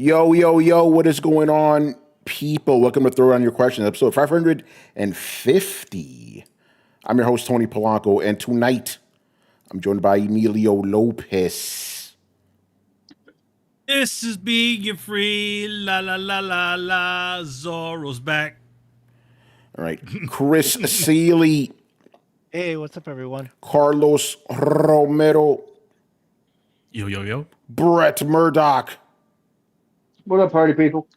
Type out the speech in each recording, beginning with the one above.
Yo, yo, yo, what is going on, people? Welcome to Throwdown Your Questions, episode 550. I'm your host, Tony Polanco, and tonight I'm joined by Emilio Lopez. This is being free, la la la la la, Zorro's back. All right, Chris Seeley. Hey, what's up, everyone? Carlos Romero. Yo, yo, yo. Brett Murdoch. What up, party people?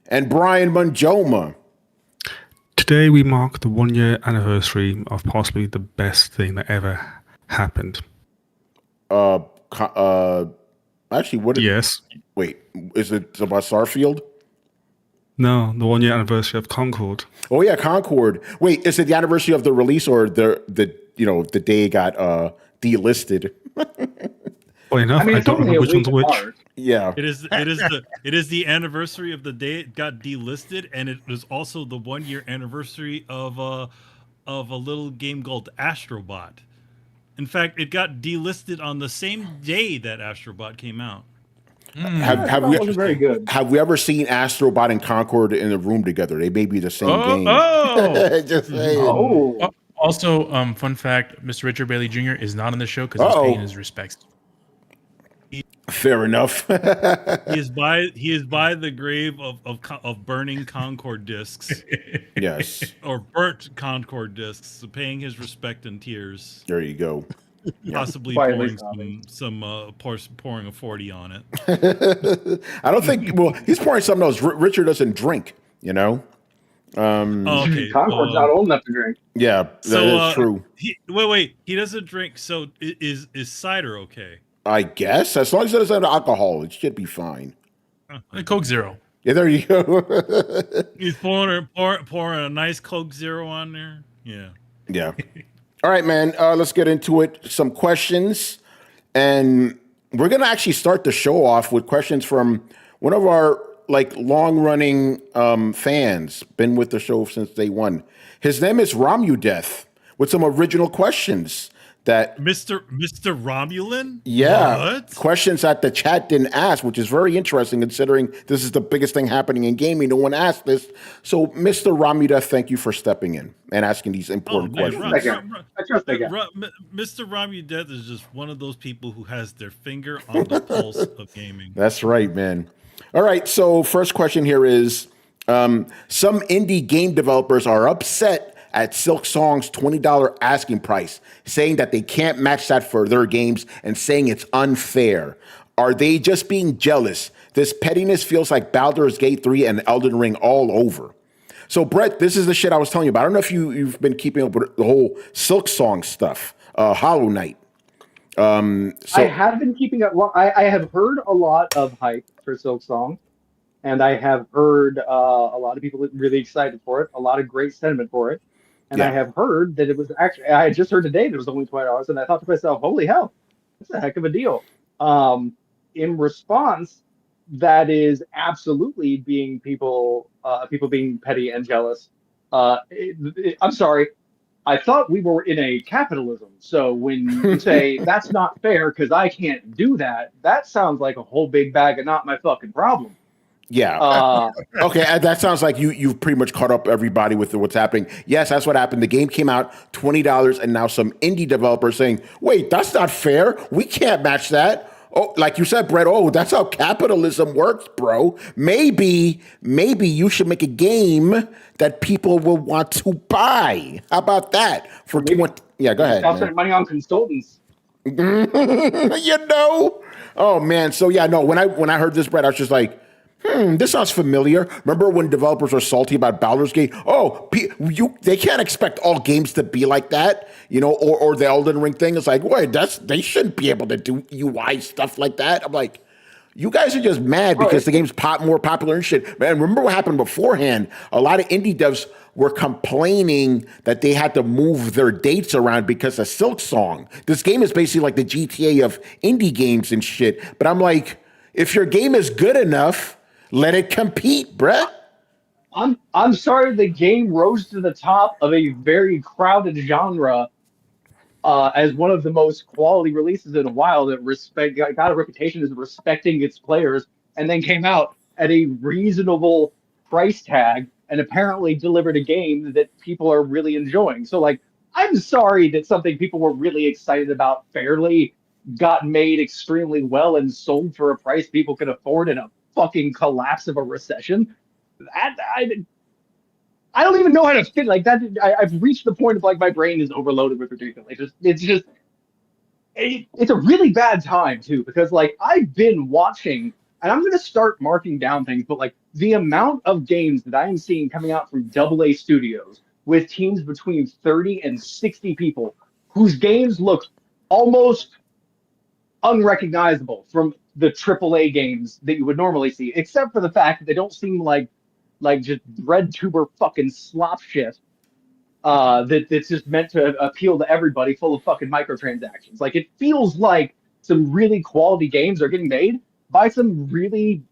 And Brian Manjoma. Today we mark the 1 year anniversary of possibly the best thing that ever happened. Actually, what? Yes. Wait, is it about Starfield? No, the 1 year anniversary of Concord. Oh yeah, Concord. Wait, is it the anniversary of the release or the day it got delisted? Well, enough. I don't know which one's which. Yeah, it is the anniversary of the day it got delisted, and it was also the 1 year anniversary of a little game called Astrobot. In fact, it got delisted on the same day that Astrobot came out. Have we ever seen Astrobot and Concord in a room together? They may be the same game. Just saying. Also, fun fact: Mr. Richard Bailey Jr. is not on the show because he's paying his respects. Fair enough. He is by the grave of burning Concord discs. Yes. Or burnt Concord discs, so paying his respect in tears. There you go. Possibly pouring pouring a 40 on it. I don't think. Well, he's pouring something else. Richard doesn't drink. You know. Okay. Concord's not old enough to drink. Yeah, that is true. Wait. He doesn't drink. So is cider okay? I guess as long as it doesn't have alcohol, it should be fine. Coke Zero. Yeah, there you go. He's pouring a nice Coke Zero on there. Yeah. Yeah. All right, man. Let's get into it. Some questions, and we're gonna actually start the show off with questions from one of our long-running fans. Been with the show since day one. His name is Romudeth with some original questions. That Mr. Romulan? Yeah. What? Questions that the chat didn't ask, which is very interesting considering this is the biggest thing happening in gaming. No one asked this. So, Mr. Ramuda, thank you for stepping in and asking these important questions. Mr. Romudet is just one of those people who has their finger on the pulse of gaming. That's right, man. All right, so first question here is, some indie game developers are upset at Silksong's $20 asking price, saying that they can't match that for their games and saying it's unfair. Are they just being jealous? This pettiness feels like Baldur's Gate 3 and Elden Ring all over. So, Brett, this is the shit I was telling you about. I don't know if you've been keeping up with the whole Silksong stuff, Hollow Knight. I have been keeping up. Well, I have heard a lot of hype for Silksong, and I have heard a lot of people really excited for it, a lot of great sentiment for it. And I have heard that it was actually, I just heard today that it was only $20, and I thought to myself, holy hell, that's a heck of a deal. In response, that is absolutely being people being petty and jealous. I'm sorry, I thought we were in a capitalism. So when you say that's not fair because I can't do that, that sounds like a whole big bag of not my fucking problem. Yeah. Okay, that sounds like you've pretty much caught up everybody with what's happening. Yes, that's what happened. The game came out $20, and now some indie developers saying, "Wait, that's not fair. We can't match that." Oh, like you said, Brett. Oh, that's how capitalism works, bro. Maybe you should make a game that people will want to buy. How about that? Yeah, go ahead. I'll spend money on consultants. You know. Oh man. So yeah, no. When I heard this, Brett, I was just like, this sounds familiar. Remember when developers were salty about Baldur's Gate? Oh, they can't expect all games to be like that, or the Elden Ring thing. It's like, wait, they shouldn't be able to do UI stuff like that. I'm like, you guys are just mad because the game's more popular and shit. Man, remember what happened beforehand? A lot of indie devs were complaining that they had to move their dates around because of Silksong. This game is basically like the GTA of indie games and shit. But I'm like, if your game is good enough, let it compete, Brett. I'm sorry the game rose to the top of a very crowded genre as one of the most quality releases in a while that got a reputation as respecting its players, and then came out at a reasonable price tag and apparently delivered a game that people are really enjoying. So like, I'm sorry that something people were really excited about fairly got made extremely well and sold for a price people could afford in a fucking collapse of a recession. I don't even know how to fit like that. I've reached the point of like my brain is overloaded with ridiculous. It's a really bad time too, because like I've been watching, and I'm gonna start marking down things, but like the amount of games that I am seeing coming out from AA studios with teams between 30 and 60 people whose games look almost unrecognizable from the AAA games that you would normally see, except for the fact that they don't seem like just red tuber fucking slop shit that's just meant to appeal to everybody, full of fucking microtransactions. Like it feels like some really quality games are getting made by some really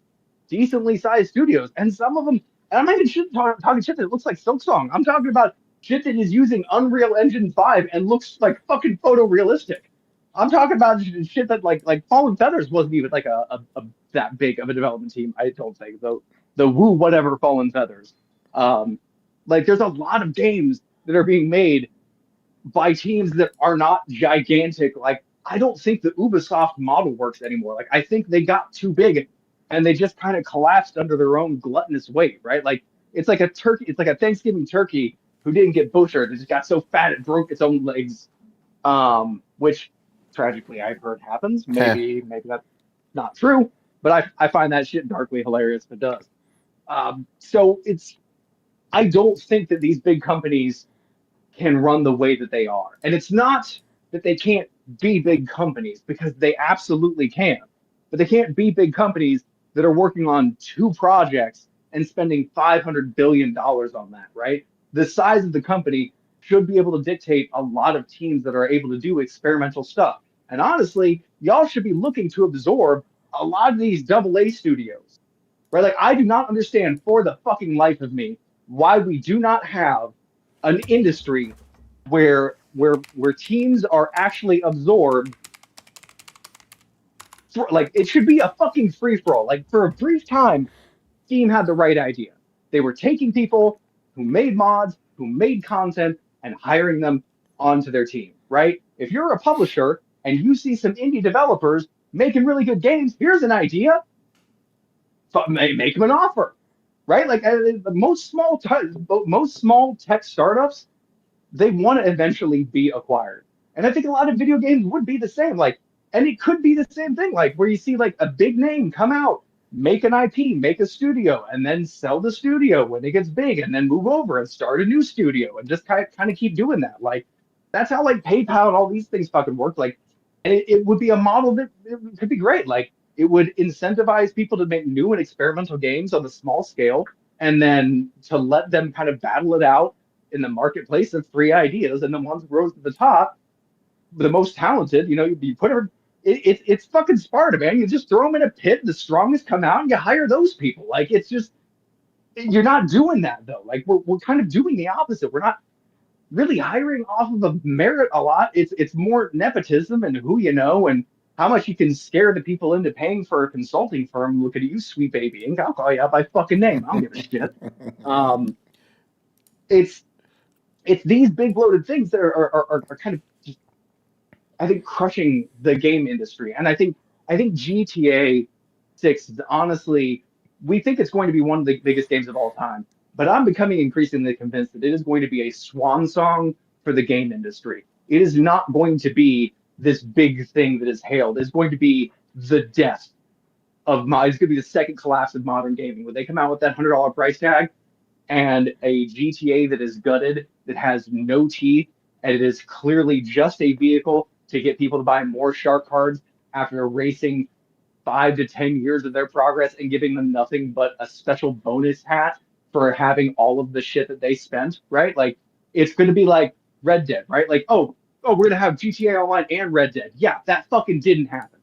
decently sized studios, and some of them. And I'm not even talking shit that looks like Silksong. I'm talking about shit that is using Unreal Engine 5 and looks like fucking photorealistic. I'm talking about shit that like Fallen Feathers wasn't even like a that big of a development team. I don't think the woo whatever Fallen Feathers. Like there's a lot of games that are being made by teams that are not gigantic. Like I don't think the Ubisoft model works anymore. Like I think they got too big and they just kind of collapsed under their own gluttonous weight, right? Like it's like a turkey, it's like a Thanksgiving turkey who didn't get butchered. It just got so fat it broke its own legs. Which tragically I've heard happens. Maybe that's not true, but I find that shit darkly hilarious if it does. So I don't think that these big companies can run the way that they are. And it's not that they can't be big companies, because they absolutely can. But they can't be big companies that are working on 2 projects and spending $500 billion on that, right? The size of the company should be able to dictate a lot of teams that are able to do experimental stuff. And honestly, y'all should be looking to absorb a lot of these AA studios, right? Like, I do not understand for the fucking life of me why we do not have an industry where teams are actually absorbed. Like it should be a fucking free for all. Like for a brief time, Steam had the right idea. They were taking people who made mods, who made content, and hiring them onto their team. Right? If you're a publisher and you see some indie developers making really good games, here's an idea. Make them an offer. Right? Like most small tech startups, they want to eventually be acquired. And I think a lot of video games would be the same. Like, and it could be the same thing, like where you see like a big name come out, make an IP, make a studio, and then sell the studio when it gets big, and then move over and start a new studio and just kind of keep doing that. Like, that's how like PayPal and all these things fucking work. Like, and it would be a model that it could be great. Like, it would incentivize people to make new and experimental games on a small scale, and then to let them kind of battle it out in the marketplace of free ideas, and the ones who rose to the top, the most talented, you put her. It's fucking Sparta, man. You just throw them in a pit, the strongest come out, and you hire those people. Like it's just you're not doing that though. Like we're kind of doing the opposite. We're not really hiring off of a merit a lot. It's more nepotism and who you know and how much you can scare the people into paying for a consulting firm. Look at you, sweet baby ink. I'll call you out by fucking name. I don't give a shit. It's these big bloated things that are kind of just, I think, crushing the game industry. And I think GTA 6 is honestly, we think it's going to be one of the biggest games of all time, but I'm becoming increasingly convinced that it is going to be a swan song for the game industry. It is not going to be this big thing that is hailed. It's going to be the death of it's going to be the second collapse of modern gaming. When they come out with that $100 price tag, and a GTA that is gutted, that has no teeth, and it is clearly just a vehicle to get people to buy more shark cards after erasing 5 to 10 years of their progress and giving them nothing but a special bonus hat for having all of the shit that they spent, right? Like, it's going to be like Red Dead, right? Like, oh, we're going to have GTA Online and Red Dead. Yeah, that fucking didn't happen,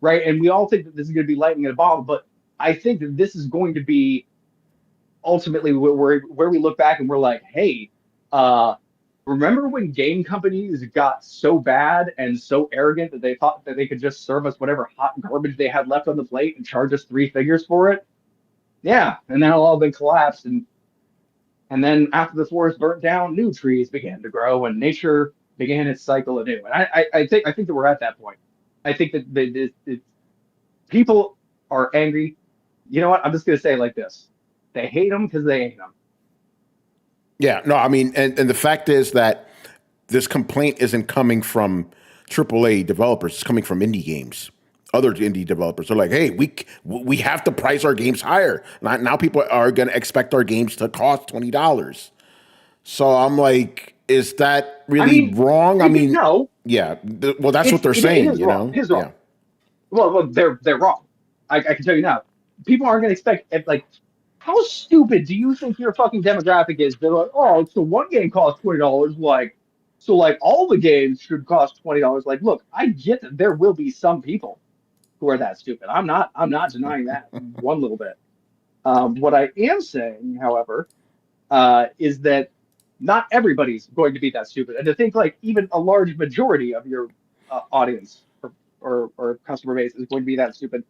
right? And we all think that this is going to be lightning in a bottle, but I think that this is going to be ultimately where we look back and we're like, hey, remember when game companies got so bad and so arrogant that they thought that they could just serve us whatever hot garbage they had left on the plate and charge us 3 figures for it? Yeah, and that'll all been collapsed, and then after the forest burnt down, new trees began to grow, and nature began its cycle anew. And I think that we're at that point. I think that people are angry. You know what? I'm just gonna say it like this: they hate them because they hate them. Yeah, no, I mean, and the fact is that this complaint isn't coming from AAA developers; it's coming from indie games. Other indie developers are like, "Hey, we have to price our games higher. Now people are going to expect our games to cost $20." So I'm like, is that really wrong? I mean, no. Yeah. Well, that's what they're saying. You know, it is wrong. Yeah. Well, they're wrong. I can tell you now. People aren't going to expect like. How stupid do you think your fucking demographic is? They're like, oh, so one game costs $20. So all the games should cost $20. Like, look, I get that there will be some people who are that stupid. I'm not denying that one little bit. What I am saying, however, is that not everybody's going to be that stupid, and to think like even a large majority of your audience or customer base is going to be that stupid.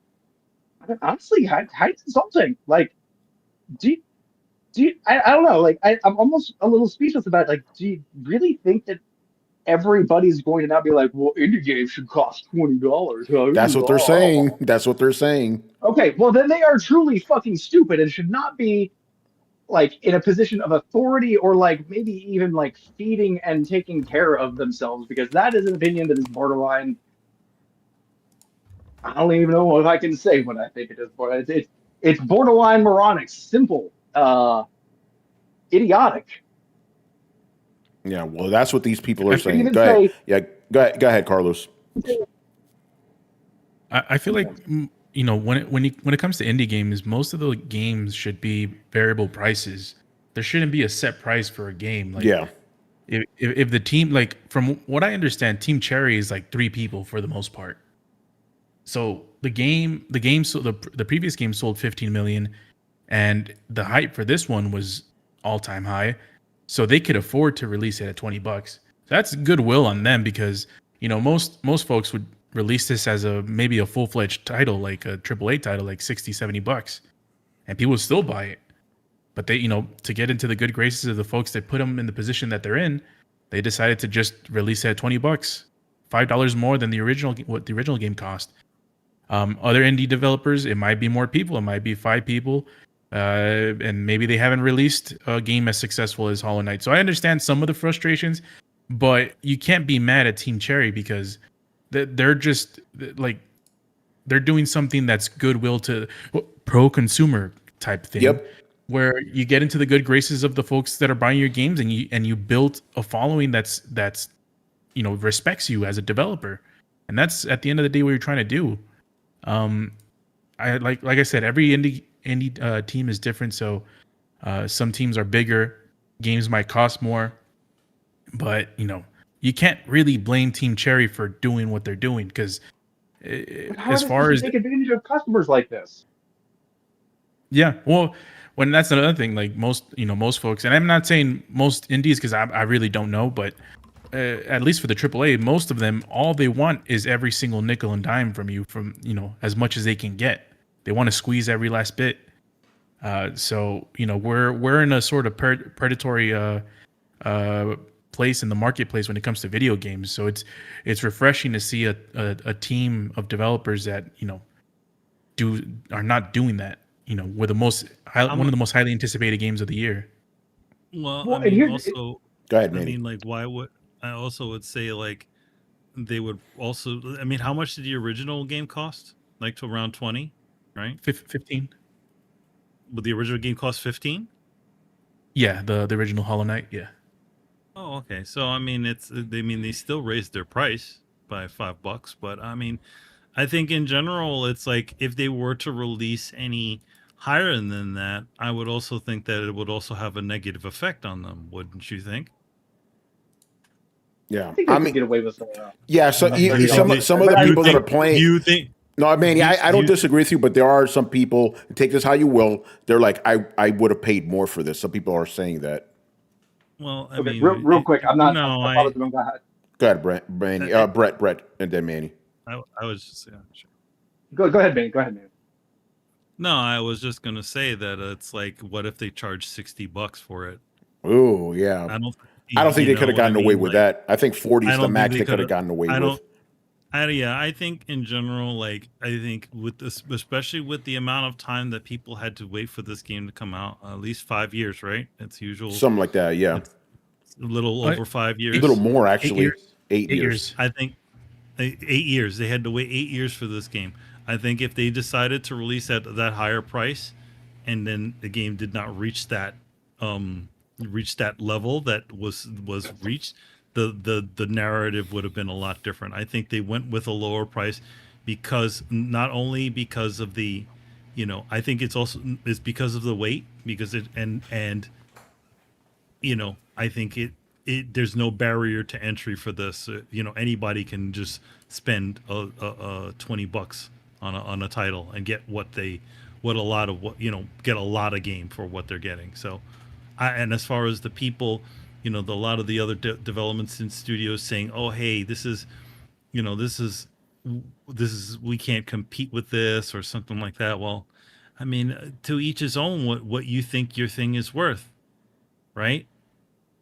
Honestly, highly insulting. Like, I don't know. Like, I'm almost a little speechless about it. Like, do you really think that everybody's going to not be like, well, indie games should cost $20? That's what they're saying. That's what they're saying. Okay, well then they are truly fucking stupid and should not be like in a position of authority or like maybe even like feeding and taking care of themselves, because that is an opinion that is borderline. I don't even know if I can say what I think it is. It's borderline moronic, simple, idiotic. Yeah, well, that's what these people are saying. Go ahead. Yeah, go ahead, Carlos. I feel like when it comes to indie games, most of the games should be variable prices. There shouldn't be a set price for a game. Like, yeah. If the team, like from what I understand, Team Cherry is like 3 people for the most part. So the previous game sold 15 million, and the hype for this one was all-time high. So they could afford to release it at $20. So that's goodwill on them, because most folks would release this as maybe a full-fledged title, like a AAA title, like $60-$70, and people would still buy it. But they, to get into the good graces of the folks that put them in the position that they're in, they decided to just release it at $20, $5 more than what the original game cost. Other indie developers, it might be more people, it might be 5 people. And maybe they haven't released a game as successful as Hollow Knight. So I understand some of the frustrations, but you can't be mad at Team Cherry because they're just like, they're doing something that's goodwill to pro-consumer type thing. Yep. Where you get into the good graces of the folks that are buying your games, and you build a following that's respects you as a developer, and that's at the end of the day what you're trying to do. Like I said, every indie team is different. So some teams are bigger, games might cost more, but you can't really blame Team Cherry for doing what they're doing, because as far as take advantage of customers like this. Yeah, well, when that's another thing, like most folks, and I'm not saying most indies because I really don't know, but at least for the AAA, most of them, all they want is every single nickel and dime from you, as much as they can get. They want to squeeze every last bit. So we're in a sort of predatory place in the marketplace when it comes to video games. So it's refreshing to see a team of developers that are not doing that. With one of the most highly anticipated games of the year. Well, I mean, also, go ahead, Manny. I mean, like, I also would say, like, they would also, I mean, how much did the original game cost? Like, to around 20, right? 15. Would the original game cost 15? Yeah, the original Hollow Knight, yeah. Oh, okay. So, I mean, they still raised their price by $5, but I mean, I think in general, it's like if they were to release any higher than that, I would also think that it would also have a negative effect on them, wouldn't you think? Yeah, I think they could get away with that. Yeah, so some of the people that are playing. You think? No, I mean, I don't disagree with you, but there are some people, take this how you will, they're like, I would have paid more for this. Some people are saying that. Well, I okay, mean, real quick, I'm not. No, go ahead, Brett, and then Manny. I was just sure. Go ahead, Manny. Go ahead, Manny. No, I was just gonna say that it's like, what if they charge $60 for it? Ooh, yeah. I don't, I don't think you they could know have what I gotten away mean? with Like, that. I think 40 I is the don't think max they they could could have have. gotten away I with. don't. Yeah, I think in general, like, I think with this, especially with the amount of time that people had to wait for this game to come out, at least 5 years, right? It's usual. Something like that, yeah. It's a little Uh, over 5 A little years. more, 8 years. actually. 8 years. years. I think 8 years. They had to wait 8 years for this game. I think if they decided to release at that higher price, and then the game did not reach that level that was reached, the narrative would have been a lot different. I think they went with a lower price because not only because of the, I think it's because of the weight, because it and I think it there's no barrier to entry for this. Anybody can just spend a $20 on a title and get get a lot of game for what they're getting. So, and as far as the people, a lot of the other developments in studios saying, "Oh, hey, this is we can't compete with this," or something like that. Well, I mean, to each his own. What you think your thing is worth, right?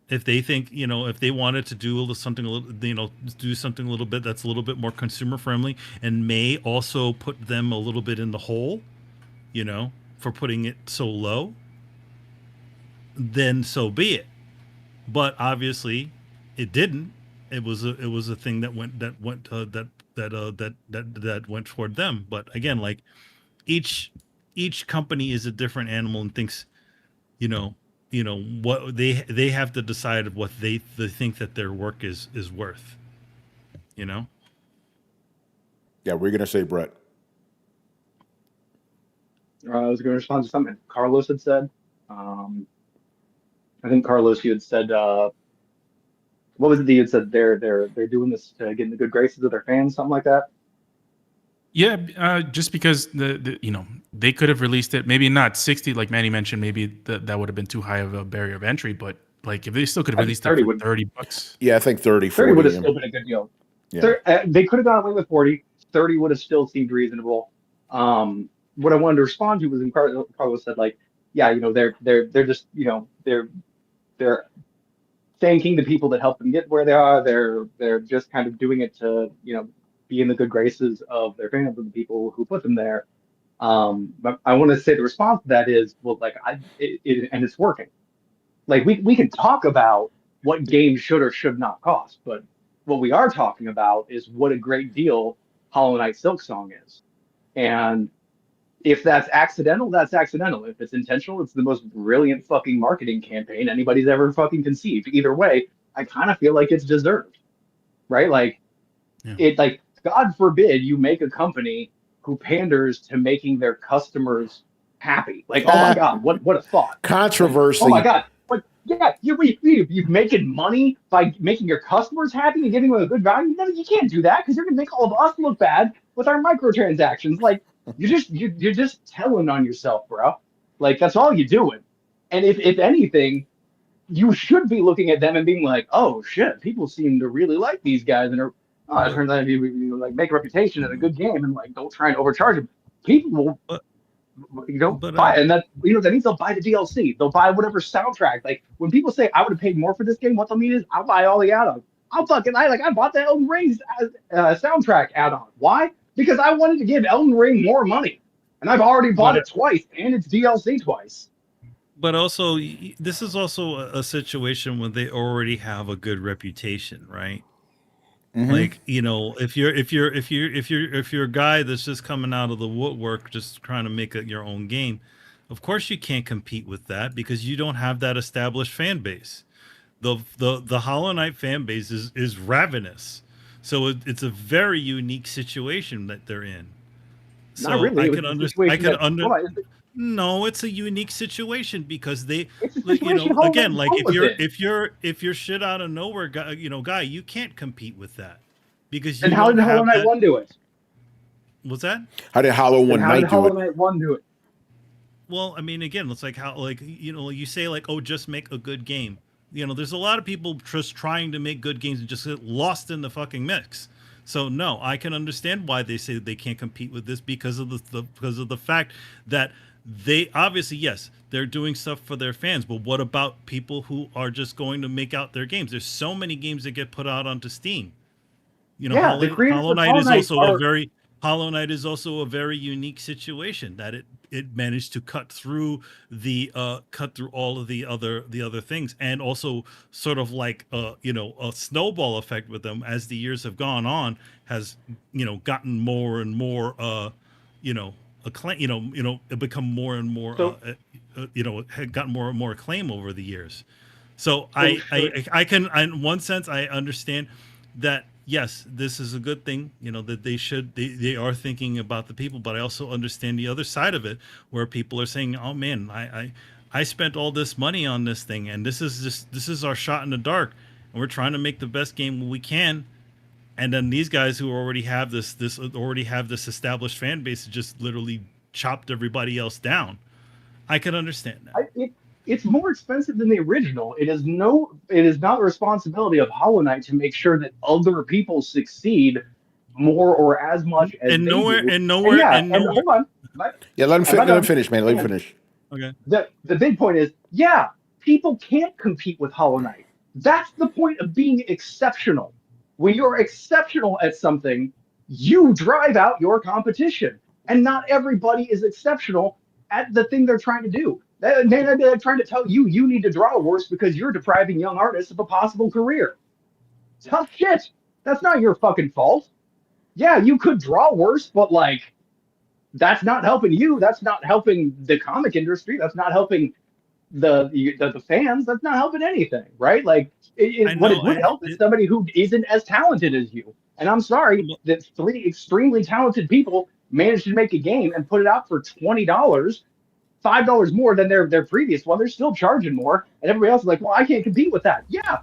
If they think, if they wanted to do something a little, do something a little bit that's a little bit more consumer friendly and may also put them a little bit in the hole, for putting it so low, then so be it. But obviously, it didn't. It was a thing that went toward them. But again, like each company is a different animal and thinks, you know, what they have to decide what they think that their work is worth. Yeah, we're going to say, Brett. I was going to respond to something Carlos had said. I think Carlos, you had said, what was it that you had said? They're doing this to get in the good graces of their fans, something like that. Yeah, just because they could have released it, maybe not 60 like Manny mentioned, maybe that would have been too high of a barrier of entry, but like if they still could have I think released it 30 for $30. Yeah, I think 30, 30 would have 40. still been a good deal. Yeah. They could have gone away with 40. 30 would have still seemed reasonable. What I wanted to respond to was when Carlos said, like, yeah, they're just, they're thanking the people that helped them get where they are. They're just kind of doing it to, be in the good graces of their fans and the people who put them there. But I want to say the response to that is, well, like, and it's working. Like, we can talk about what games should or should not cost, but what we are talking about is what a great deal Hollow Knight Silksong is. And if that's accidental, that's accidental. If it's intentional, it's the most brilliant fucking marketing campaign anybody's ever fucking conceived. Either way, I kind of feel like it's deserved, right? Like, Yeah. God forbid you make a company who panders to making their customers happy. Like, oh my God, what a thought. Controversy. Like, oh my God. But yeah, you're making money by making your customers happy and giving them a good value. No, you can't do that because you're gonna make all of us look bad with our microtransactions. Like, you're just telling on yourself, bro. Like, that's all you're doing. And if anything, you should be looking at them and being like, oh shit, people seem to really like these guys, and it turns out if you like make a reputation and a good game and like don't try and overcharge them, people will But buy, and that that means they'll buy the DLC, they'll buy whatever soundtrack. Like when people say I would have paid more for this game, what they'll mean is I'll buy all the add-ons. I bought the Elden Ring soundtrack add-on. Why? Because I wanted to give Elden Ring more money, and I've already bought it twice, and it's DLC twice. But also, this is also a situation when they already have a good reputation, right? Mhm. Like, if you're a guy that's just coming out of the woodwork, just trying to make your own game, of course you can't compete with that because you don't have that established fan base. The Hollow Knight fan base is ravenous, so it's a very unique situation that they're in. So Not really. No, it's a unique situation because It's a situation. again, like if you're shit out of nowhere guy, you can't compete with that because you and how don't did Hollow have Knight that. 1 do it? What's that? How did Hollow And One how did Knight do Hollow it? Knight 1 do it? Well, I mean, again, it's like how, like, you say like, oh, just make a good game. There's a lot of people just trying to make good games and just get lost in the fucking mix. So no, I can understand why they say that they can't compete with this because of the fact that they obviously, yes, they're doing stuff for their fans, but what about people who are just going to make out their games? There's so many games that get put out onto Steam. You know, Yeah, the creators Hollow of Knight Hollow is Knight also are. Hollow Knight is also a very unique situation that it managed to cut through all of the other things, and also sort of like a snowball effect with them as the years have gone on, has gotten more and more acclaim, it become more and more So, had gotten more and more acclaim over the years. So so sure. I can, in one sense, I understand that, yes, this is a good thing, that they are thinking about the people, but I also understand the other side of it, where people are saying, oh man, I spent all this money on this thing, and this is our shot in the dark, and we're trying to make the best game we can. And then these guys who already have this established fan base just literally chopped everybody else down. I can understand that. It's more expensive than the original. It is not the responsibility of Hollow Knight to make sure that other people succeed more or as much as And they nowhere, do. and nowhere, yeah, and nowhere. hold on. Yeah, let him finish, man. Let him finish. Okay. The big point is, yeah, people can't compete with Hollow Knight. That's the point of being exceptional. When you're exceptional at something, you drive out your competition. And not everybody is exceptional at the thing they're trying to do. They're trying to tell you you need to draw worse because you're depriving young artists of a possible career. Tough shit. That's not your fucking fault. Yeah, you could draw worse, but like, that's not helping you. That's not helping the comic industry. That's not helping the fans. That's not helping anything, right? Like, what it would help is somebody who isn't as talented as you. And I'm sorry that 3 extremely talented people managed to make a game and put it out for $20, $5 more than their previous one. They're still charging more, and everybody else is like, well, I can't compete with that. Yeah,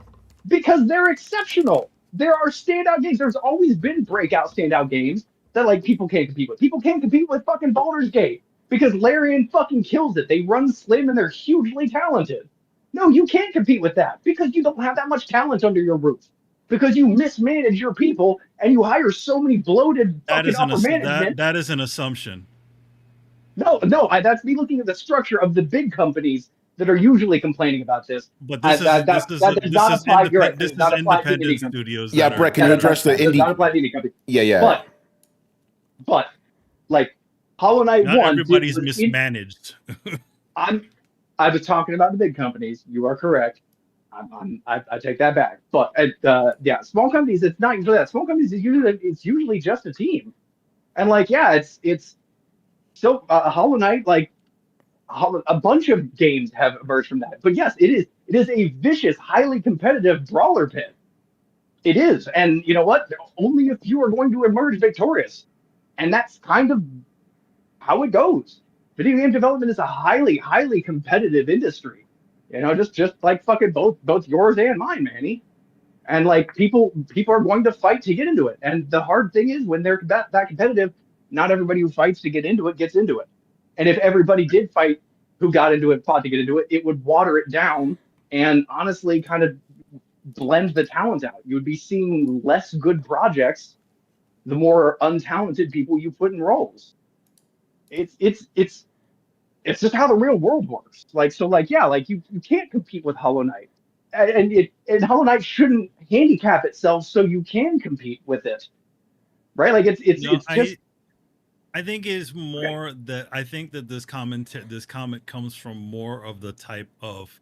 because they're exceptional. There are standout games. There's always been breakout standout games that like people can't compete with. People can't compete with fucking Baldur's Gate because Larian fucking kills it. They run slim and they're hugely talented. No, you can't compete with that because you don't have that much talent under your roof. Because you mismanage your people and you hire so many bloated fucking upper management. That is an assumption. No, that's me looking at the structure of the big companies that are usually complaining about this. But this is independent studios. Yeah, Brett, can you address the indie? Does not apply to indie company. Yeah. But like Hollow Knight not 1, everybody's mismanaged. I was talking about the big companies. You are correct. I take that back. But small companies, it's not usually that. Small companies it's usually just a team, and like it's so Hollow Knight, like a bunch of games have emerged from that. But yes, it is a vicious, highly competitive brawler pit. It is, and you know what? Only a few are going to emerge victorious, and that's kind of how it goes. Video game development is a highly, highly competitive industry. Just like fucking both yours and mine, Manny. And like people are going to fight to get into it. And the hard thing is when they're that competitive, not everybody who fights to get into it gets into it. And if everybody did fight who got into it, fought to get into it, it would water it down and honestly kind of blend the talent out. You would be seeing less good projects the more untalented people you put in roles. It's just how the real world works. You can't compete with Hollow Knight. And Hollow Knight shouldn't handicap itself so you can compete with it. Right? Like it's just I think it's more that I think that this comment comes from more of the type of,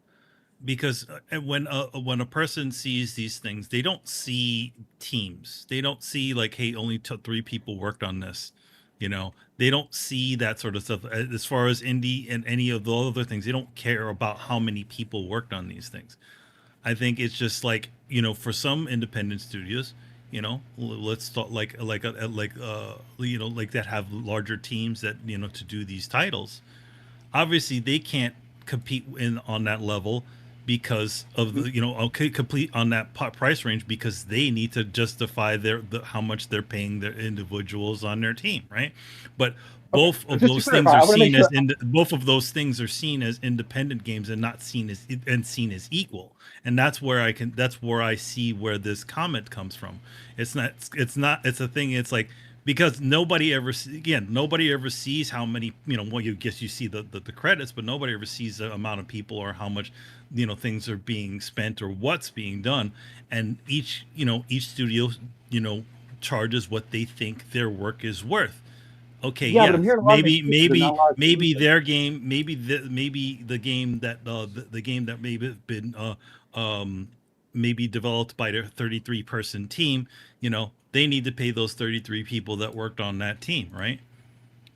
because when a person sees these things, they don't see teams. They don't see like, hey, only 3 people worked on this. They don't see that sort of stuff. As far as indie and any of the other things, they don't care about how many people worked on these things. I think it's just like, for some independent studios, let's talk like that have larger teams that, to do these titles. Obviously they can't compete on that level because of the, complete on that price range, because they need to justify how much they're paying their individuals on their team. Right. But both of just to those things clarify, I are wanna make seen as sure- both of those things are seen as independent games and not seen as equal. And that's where I see where this comment comes from. It's a thing. It's like, because nobody ever sees how many, well, you guess you see the credits, but nobody ever sees the amount of people or how much, things are being spent or what's being done. And each studio, charges what they think their work is worth. Okay, Yeah, but I'm hearing a lot of excuses and not a lot of maybe solutions. their game, maybe the game that the game that maybe have been maybe developed by their 33 person team, they need to pay those 33 people that worked on that team, right?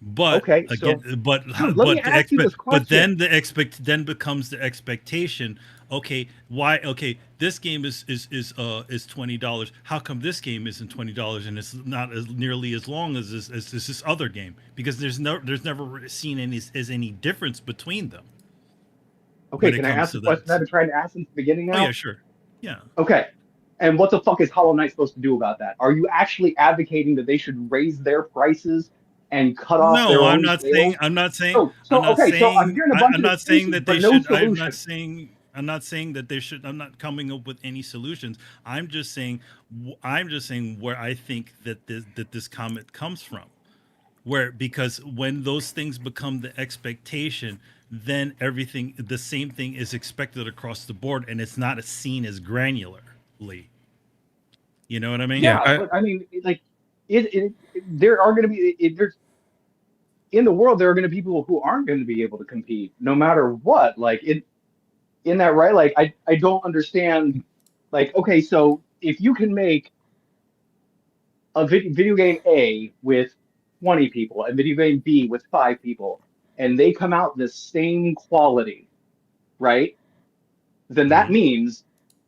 But Okay, again, so dude, let me ask you this but question. then becomes the expectation. Okay, why? Okay, this game is $20. How come this game isn't $20 and it's not as nearly as long as this other game? Because there's never seen any difference between them. Okay, When it can I comes ask to the question that. I've been trying to ask since the beginning Oh now? yeah, sure, yeah. Okay. And what the fuck is Hollow Knight supposed to do about that? Are you actually advocating that they should raise their prices and cut off their No, own sales? So I'm hearing a bunch I'm of not saying excuses, that they but no should. solution. I'm not saying that they should. I'm not coming up with any solutions. I'm just saying where I think that this comment comes from. Because when those things become the expectation, then the same thing is expected across the board, and it's not seen as granularly. You know what I mean? Yeah, Yeah, but I mean, there are going to be there's in the world there are going to be people who aren't going to be able to compete no matter what. Like in that, right? Like I don't understand. Like, okay, so if you can make a video game A with 20 people and video game B with 5 people, and they come out the same quality, right? Then that Mhm. means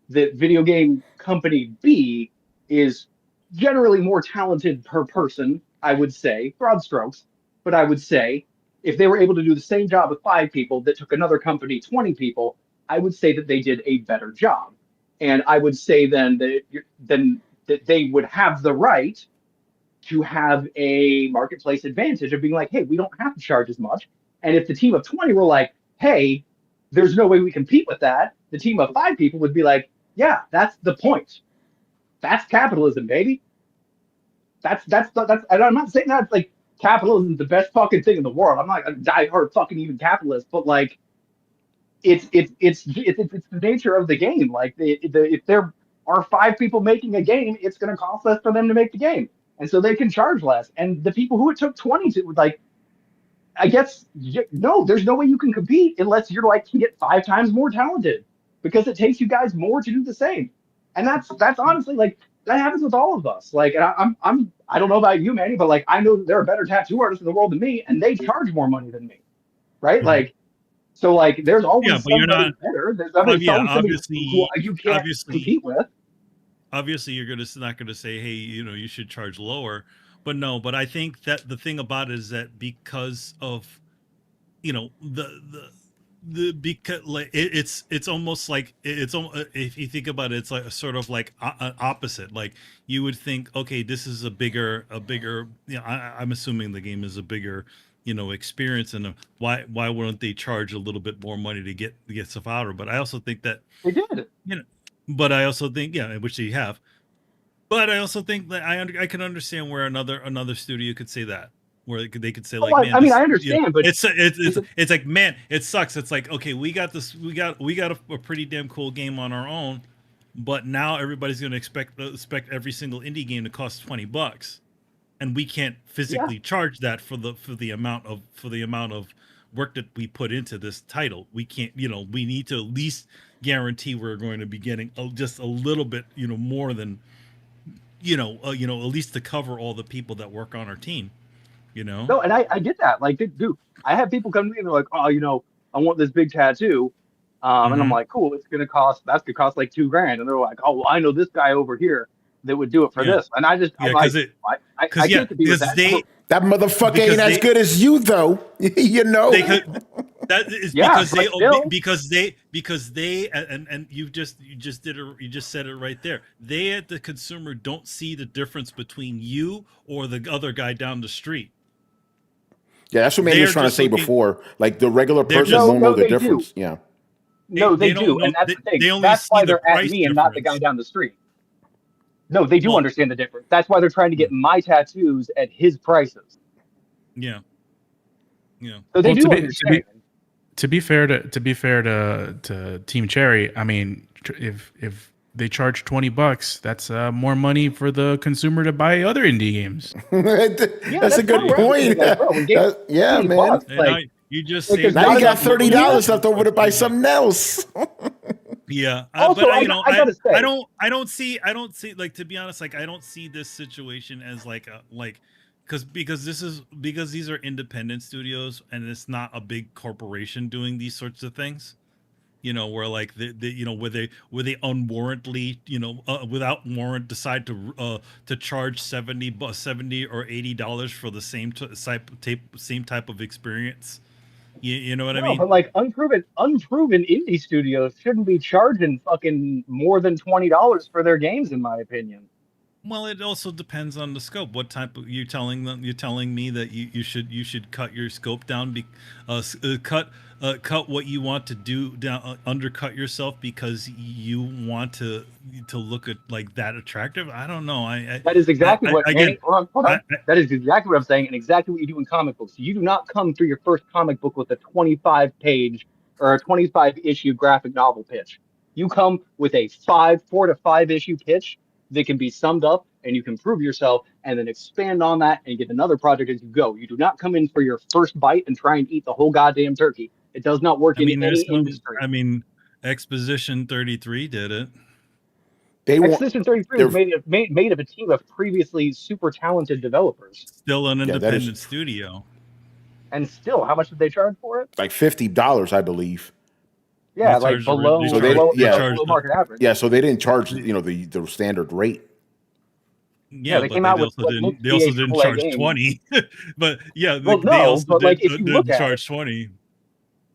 that video game company B is generally more talented per person, I would say, broad strokes, but I would say if they were able to do the same job with 5 people that took another company 20 people, I would say that they did a better job. And I would say then that they would have the right to have a marketplace advantage of being like, hey, we don't have to charge as much. And if the team of 20 were like, hey, there's no way we compete with that, the team of 5 people would be like, yeah, that's the point. That's capitalism, baby. And I'm not saying that like capitalism is the best fucking thing in the world. I'm not a diehard fucking even capitalist, but like it's the nature of the game. Like if there are 5 people making a game, it's going to cost less for them to make the game, and so they can charge less. And the people who it took 20 to like, I guess no, there's no way you can compete unless you're like can get 5 times more talented because it takes you guys more to do the same. And that's honestly like that happens with all of us. Like, and I don't know about you, Manny, but like I know there are better tattoo artists in the world than me, and they charge more money than me, right? Mhm. Like so like there's Yeah, always but you're not. somebody better. Yeah, Always somebody who you can't obviously, compete with. obviously you're not gonna say, hey, you should charge lower. But no, but I think that the thing about it is that because of because like it's almost like if you think about it, it's like a sort of like opposite. Like you would think, okay, this is a bigger I'm assuming the game is a bigger experience, and why wouldn't they charge a little bit more money to get stuff out of it? But I also think that They did. you know but I also think, yeah, which they have. But I also think that I can understand where another studio could say that, where they could say Oh, like, man, I mean, this, I understand, but it's like, man, it sucks. It's like, okay, we got a pretty damn cool game on our own, but now everybody's going to expect every single indie game to cost $20, and we can't yeah, physically charge that for the amount of work that we put into this title. We can't, we need to at least guarantee we're going to be getting just a little bit, more than at least to cover all the people that work on our team, no, and I get that. Like, dude, I have people come to me and they're like, oh, I want this big tattoo, and I'm Hmm. like, cool, that's gonna cost like 2 grand, and they're like, oh, well, I know this guy over here that would do it for Yeah, this, and I'm yeah, like, I can't compete with that. So, That motherfucker ain't because as good as you, though. you know. they could that is yeah, because but still, because they and you just said it right there. They, at the consumer, don't see the difference between you or the other guy down the street. Yeah, that's what Manny was trying to say before. Like the regular person won't know the difference. Yeah. No, they do, and that's the thing. That's why they're at me and not the guy down the street. No, they do understand the difference. That's why they're trying to get my tattoos at his prices. Yeah. Yeah. So they do understand. To be fair to Team Cherry, I mean, if they charge $20, that's more money for the consumer to buy other indie games. That's a good point. Yeah, man. Bucks, you just now you got $30 left over to buy something else. Yeah. Also, but I gotta say, I don't see like, to be honest, like I don't see this situation as like because these are independent studios and it's not a big corporation doing these sorts of things. You know, where like where they unwarrantedly, without warrant decide to charge $70 or $80 for the same type of experience. You know what I mean? But like unproven indie studios shouldn't be charging fucking more than $20 for their games, in my opinion. Well, it also depends on the scope. What type of you're telling me that you should cut your scope down, cut what you want to do down, undercut yourself because you want to look at like that attractive. I don't know. That is exactly that is exactly what I'm saying, and exactly what you do in comic books. You do not come through your first comic book with a 25-page or a 25-issue graphic novel pitch. You come with a 4 to 5 issue pitch that can be summed up, and you can prove yourself and then expand on that and get another project as you go. You do not come in for your first bite and try and eat the whole goddamn turkey. It does not work in any industry. I mean, Exposition 33 did it. Exposition 33 was made of a team of previously super talented developers. Still an independent studio. And still, how much did they charge for it? Like $50, I believe. Yeah, like below market average. Yeah, so they didn't charge the standard rate. Yeah, they came out with. They also didn't charge 20. But yeah, well, they also didn't charge 20.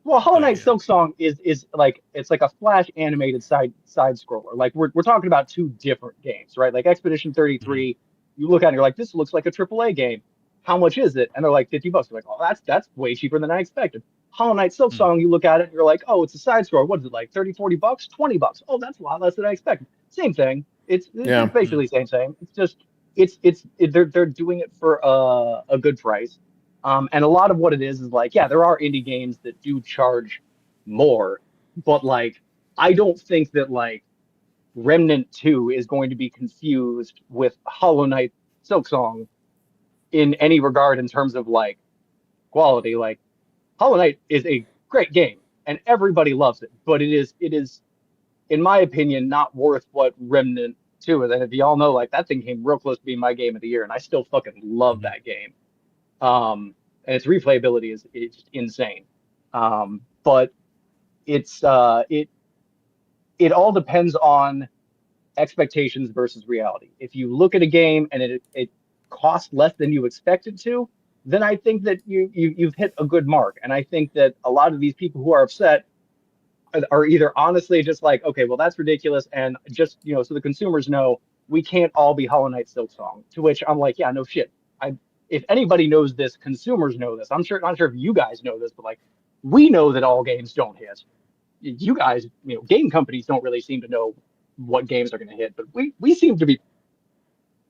Well, Hollow Knight Silksong is like it's like a Flash animated side scroller. Like we're talking about two different games, right? Like Expedition 33, you look at it and you're like, this looks like a AAA game. How much is it? And they're like $50. You're like, oh, that's way cheaper than I expected. Hollow Knight Silksong, you look at it and you're like, oh, it's a side scroller. What is it, like $30-$40? $20. Oh, that's a lot less than I expected. Same thing. It's basically same. It's just they're doing it for a good price. And a lot of what it is like, yeah, there are indie games that do charge more, but like I don't think that like Remnant 2 is going to be confused with Hollow Knight Silksong in any regard in terms of like quality. Like Hollow Knight is a great game and everybody loves it, but it is in my opinion not worth what Remnant 2 is. And if y'all know, like that thing came real close to being my game of the year, and I still fucking love that game. And its replayability is just insane. But it's it all depends on expectations versus reality. If you look at a game and it costs less than you expected to, then I think that you've hit a good mark. And I think that a lot of these people who are upset are either honestly just like, okay, well that's ridiculous, and just so the consumers know we can't all be Hollow Knight Silksong. To which I'm like, yeah, no shit. If anybody knows this, consumers know this. I'm not sure if you guys know this, but like we know that all games don't hit. You guys, game companies don't really seem to know what games are going to hit, but we seem to be.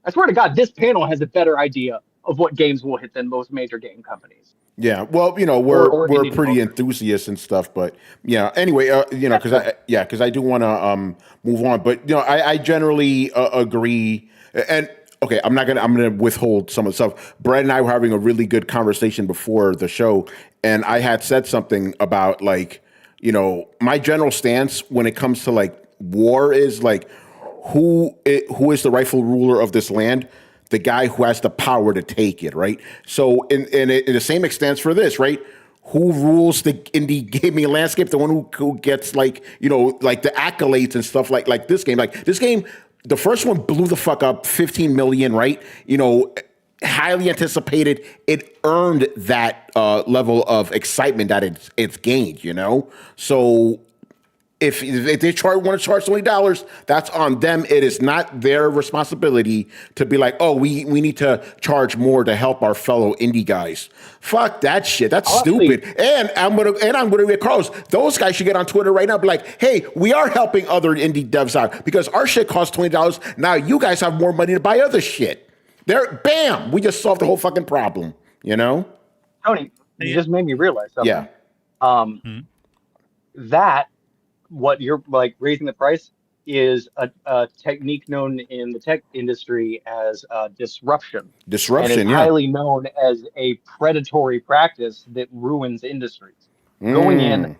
I swear to God, this panel has a better idea of what games will hit than most major game companies. Yeah, well, we're pretty enthusiasts and stuff, but yeah. Anyway, because I do want to move on, but I generally agree. And okay, I'm gonna withhold some of the stuff. Brad and I were having a really good conversation before the show, and I had said something about like, my general stance when it comes to like war is like, who is the rightful ruler of this land? The guy who has the power to take it, right? So in the same extent for this, right? Who rules the indie gaming landscape? The one who gets like, like the accolades and stuff like this game. Like this game, the first one blew the fuck up, 15 million, right? Highly anticipated. It earned that level of excitement that it's gained, So If they want to charge $20, that's on them. It is not their responsibility to be like, oh, we need to charge more to help our fellow indie guys. Fuck that shit. That's stupid. And I'm gonna get Carlos. Those guys should get on Twitter right now. And be like, hey, we are helping other indie devs out because our shit costs $20. Now you guys have more money to buy other shit. There, bam, we just solved the whole fucking problem. You know, Tony, you just made me realize something. Yeah. That. What you're like raising the price is a technique known in the tech industry as disruption. Disruption, and it's highly known as a predatory practice that ruins industries. Going in,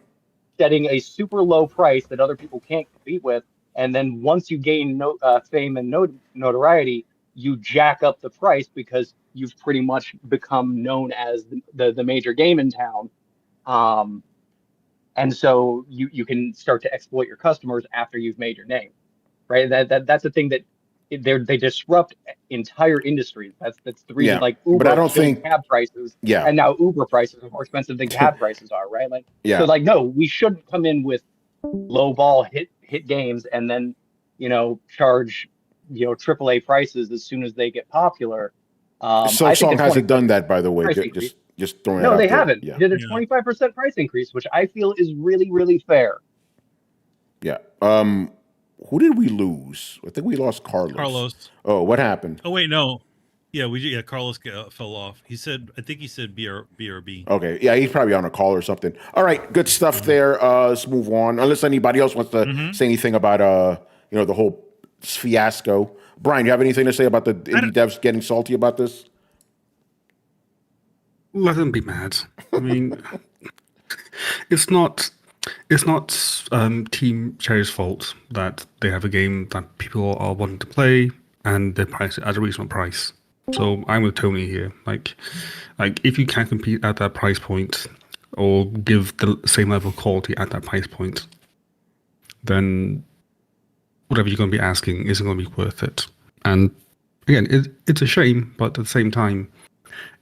setting a super low price that other people can't compete with, and then once you gain fame and notoriety, you jack up the price because you've pretty much become known as the major game in town. And so you can start to exploit your customers after you've made your name, right? That's the thing that they disrupt entire industries. That's the reason like Uber, but I don't think cab prices, and now Uber prices are more expensive than cab prices are, right? Like, so like no, we shouldn't come in with low ball hit games and then charge AAA prices as soon as they get popular. Silksong hasn't done that, by the way. Just throwing it out No, they there. haven't. They did a 25% price increase, which I feel is really, really fair. Yeah. Who did we lose? I think we lost Carlos. Oh, what happened? Oh wait, no. Yeah, Carlos fell off. I think he said BRB. Okay, yeah, he's probably on a call or something. All right, good stuff there. Let's move on. Unless anybody else wants to say anything about the whole fiasco. Brian, you have anything to say about the indie devs getting salty about this? Let them be mad. I mean, it's not Team Cherry's fault that they have a game that people are wanting to play and they price it at a reasonable price. So I'm with Tony here. Like if you can't compete at that price point or give the same level of quality at that price point, then whatever you're going to be asking isn't going to be worth it. And again, it's a shame, but at the same time,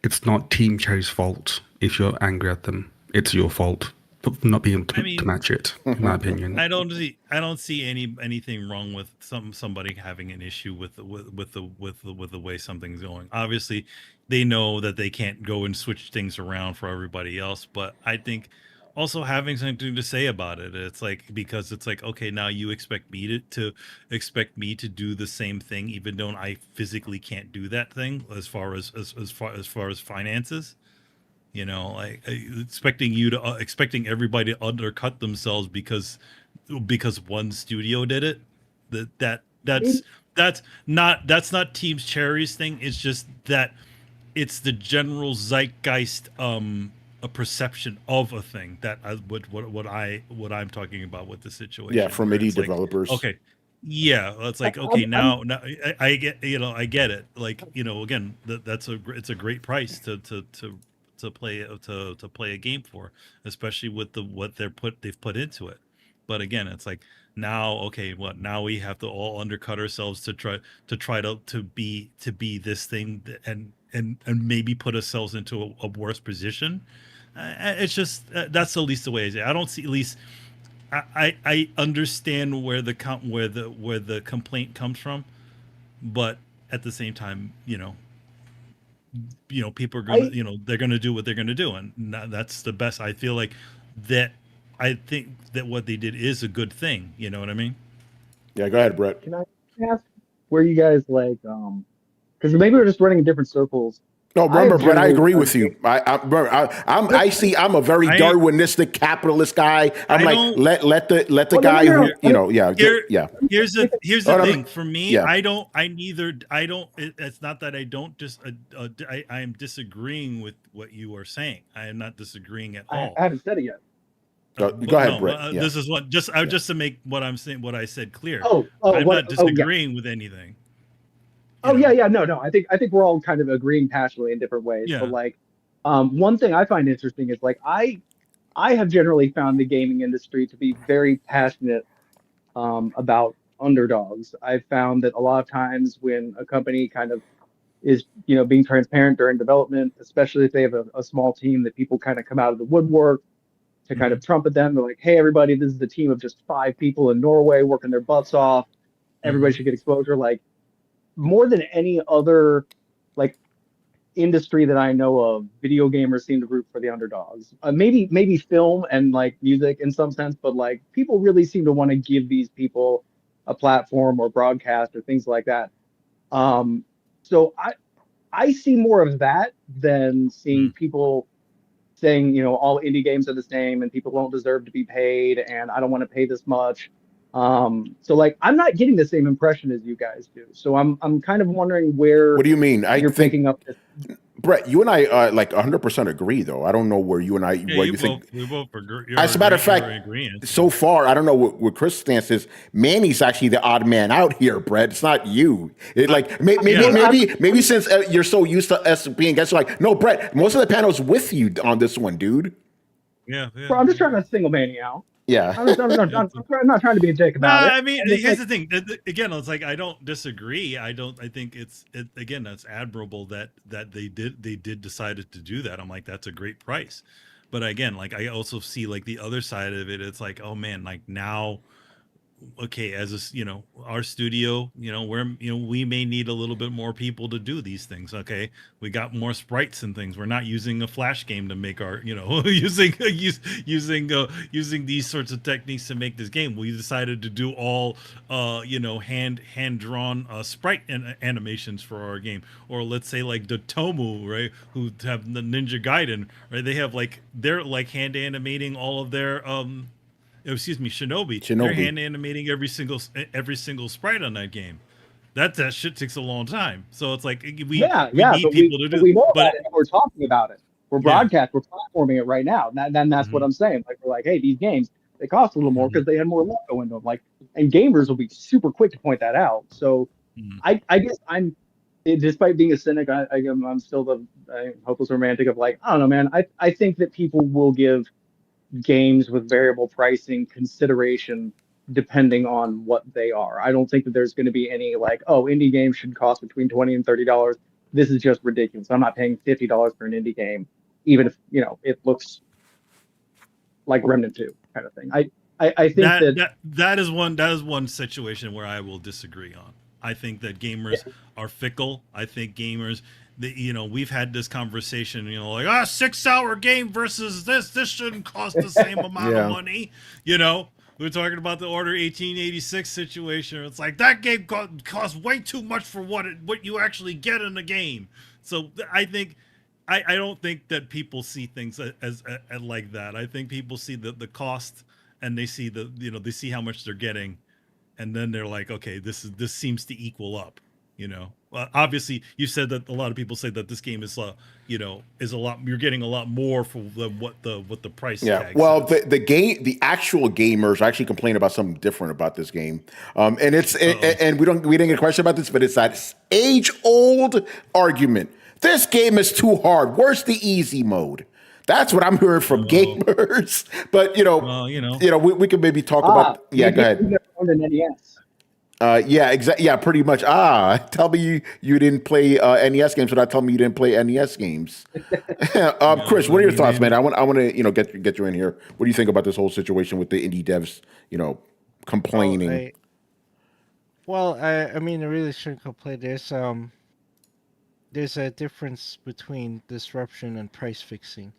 it's not Team Cherry's fault if you're angry at them. It's your fault for not being able to match it, in my opinion. I don't see anything wrong with somebody having an issue with the way something's going. Obviously, they know that they can't go and switch things around for everybody else, but I think also having something to say about it. It's like, because it's like, okay, now you expect me to do the same thing, even though I physically can't do that thing as far as finances. Like expecting everybody to undercut themselves because one studio did it. That's not Team Cherry's thing. It's just that it's the general zeitgeist a perception of a thing that what I'm talking about with the situation. Yeah, from indie developers. Okay. Yeah, it's like, okay, now I get it. Like, again, it's a great price to play a game for, especially with what they've put into it. But again, it's like, now we have to all undercut ourselves to try to be this thing and maybe put ourselves into a worse position. It's just that's the least the way. I don't see, at least I understand where the complaint comes from, but at the same time, people are gonna they're gonna do what they're gonna do, and that's the best. I feel like that. I think that what they did is a good thing. You know what I mean? Yeah, go ahead, Brett. Can I ask where you guys because maybe we're just running in different circles. No, remember, Brett, I agree with you. I'm a very Darwinistic capitalist guy. I'm like, let the guy who Here's the thing for me. It's not that I don't I am disagreeing with what you are saying. I am not disagreeing at all. I haven't said it yet. Go ahead, Brett. This is just to make what I'm saying, what I said clear. I'm not disagreeing with anything. No. I think we're all kind of agreeing passionately in different ways. Yeah. But one thing I find interesting is I have generally found the gaming industry to be very passionate about underdogs. I've found that a lot of times when a company kind of is being transparent during development, especially if they have a small team, that people kind of come out of the woodwork to kind of trumpet them. They're like, hey, everybody, this is the team of just 5 people in Norway working their butts off. Everybody should get exposure. Like, more than any other like industry that I know of, video gamers seem to root for the underdogs. Maybe film and like music in some sense, but like people really seem to want to give these people a platform or broadcast or things like that. So I see more of that than seeing people saying, you know, all indie games are the same and people don't deserve to be paid and I don't want to pay this much. So like I'm not getting the same impression as you guys do. So I'm kind of wondering where. What do you mean? You're picking up this. Brett, you and I like 100% agree, though. I don't know where you and I, Yeah, what you think. We both agree. As a matter of fact, so far, I don't know what Chris' stance is. Manny's actually the odd man out here, Brett. It's not you. Maybe since you're so used to us being guests, you're like, no, Brett, most of the panel's with you on this one, dude. Yeah. Bro, I'm just trying to single Manny out. Yeah. I'm not trying to be a dick about it. I mean, here's the thing. Again, it's like I don't disagree. I think again, that's admirable that they did decided to do that. I'm like, that's a great price. But again, like I also see like the other side of it. It's like, oh man, like now, okay, as a, our studio, we may need a little bit more people to do these things. Okay, we got more sprites and things. We're not using a flash game to make our, using these sorts of techniques to make this game. We decided to do all, hand drawn sprite animations for our game. Or let's say like the Tomu, right, who have the Ninja Gaiden, right? They have like they're like hand animating all of their Shinobi. They're hand animating every single sprite on that game. That shit takes a long time. So it's like we need people to do. We know about it. And we're talking about it. We're broadcast. We're platforming it right now. And that's what I'm saying. Like we're like, hey, these games they cost a little more because they had more logo in them. Like, and gamers will be super quick to point that out. So I guess despite being a cynic, I'm still the hopeless romantic of like, I don't know, man. I think that people will give games with variable pricing consideration depending on what they are. I don't think that there's going to be any like, oh, indie games should cost between $20 and $30. This is just ridiculous. I'm not paying $50 for an indie game, even if it looks like Remnant 2 kind of thing. I think that is one situation where I will disagree on. I think that gamers are fickle. I think gamers, we've had this conversation, like 6-hour game versus this shouldn't cost the same amount of money. We're talking about the Order 1886 situation. It's like that game costs way too much for what you actually get in the game. So I think I don't think that people see things as like that. I think people see the cost and they see they see how much they're getting, and then they're like, okay, this seems to equal up. Obviously, you said that a lot of people say that this game is is a lot. You're getting a lot more for what the price. Yeah. Well, the actual gamers actually complain about something different about this game, and it's and we didn't get a question about this, but it's that age old argument. This game is too hard. Where's the easy mode? That's what I'm hearing from gamers. But we could maybe talk about. Yeah, go ahead. An NES. Exactly. Yeah, pretty much. Tell me you didn't play NES games without telling me you didn't play NES games. Chris, what are your thoughts, man? I want to get you in here. What do you think about this whole situation with the indie devs complaining? I mean, I really shouldn't complain. There's a difference between disruption and price fixing.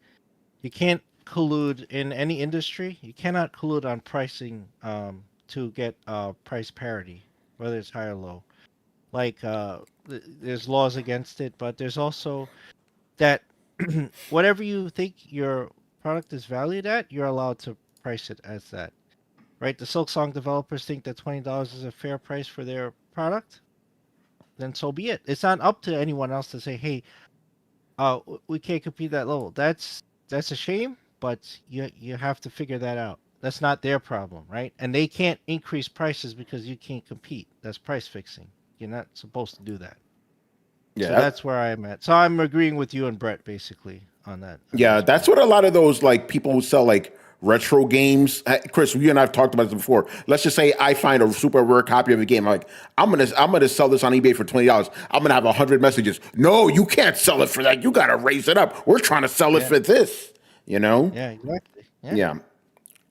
You can't collude in any industry. You cannot collude on pricing to get price parity, whether it's high or low. Like there's laws against it, but there's also that whatever you think your product is valued at, you're allowed to price it as that. Right? The Silksong developers think that $20 is a fair price for their product. Then so be it. It's not up to anyone else to say, hey, we can't compete that low. That's a shame, but you have to figure that out. That's not their problem, right? And they can't increase prices because you can't compete. That's price fixing. You're not supposed to do that. Yeah, so that's where I'm at. So I'm agreeing with you and Brett basically on that. Yeah, that's what a lot of those like people who sell like retro games. Chris, you and I have talked about this before. Let's just say I find a super rare copy of a game. I'm like, I'm gonna sell this on eBay for $20. I'm gonna have 100 messages. No, you can't sell it for that. You gotta raise it up. We're trying to sell it for this. You know? Yeah, exactly. Yeah. Yeah.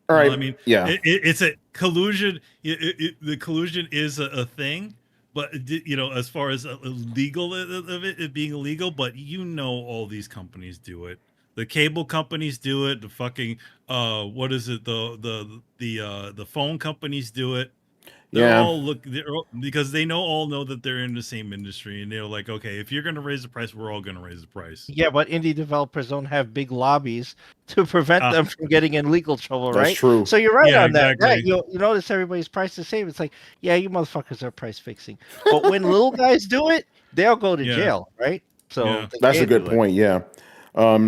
All right. I mean, yeah. it's a collusion. The collusion is a thing, but as far as illegal of it being illegal, but all these companies do it. The cable companies do it. The fucking what is it? The phone companies do it. Yeah. Because they all know that they're in the same industry, and they're like, okay, if you're going to raise the price, we're all going to raise the price. Yeah, but indie developers don't have big lobbies to prevent them from getting in legal trouble, right? That's true. So you're right Yeah, on that. exactly. Yeah, you notice everybody's price the same. It's like, yeah, you motherfuckers are price fixing. But when little guys do it, they'll go to Yeah. jail, right? So Yeah. they That's a can't good do it. point. Yeah. All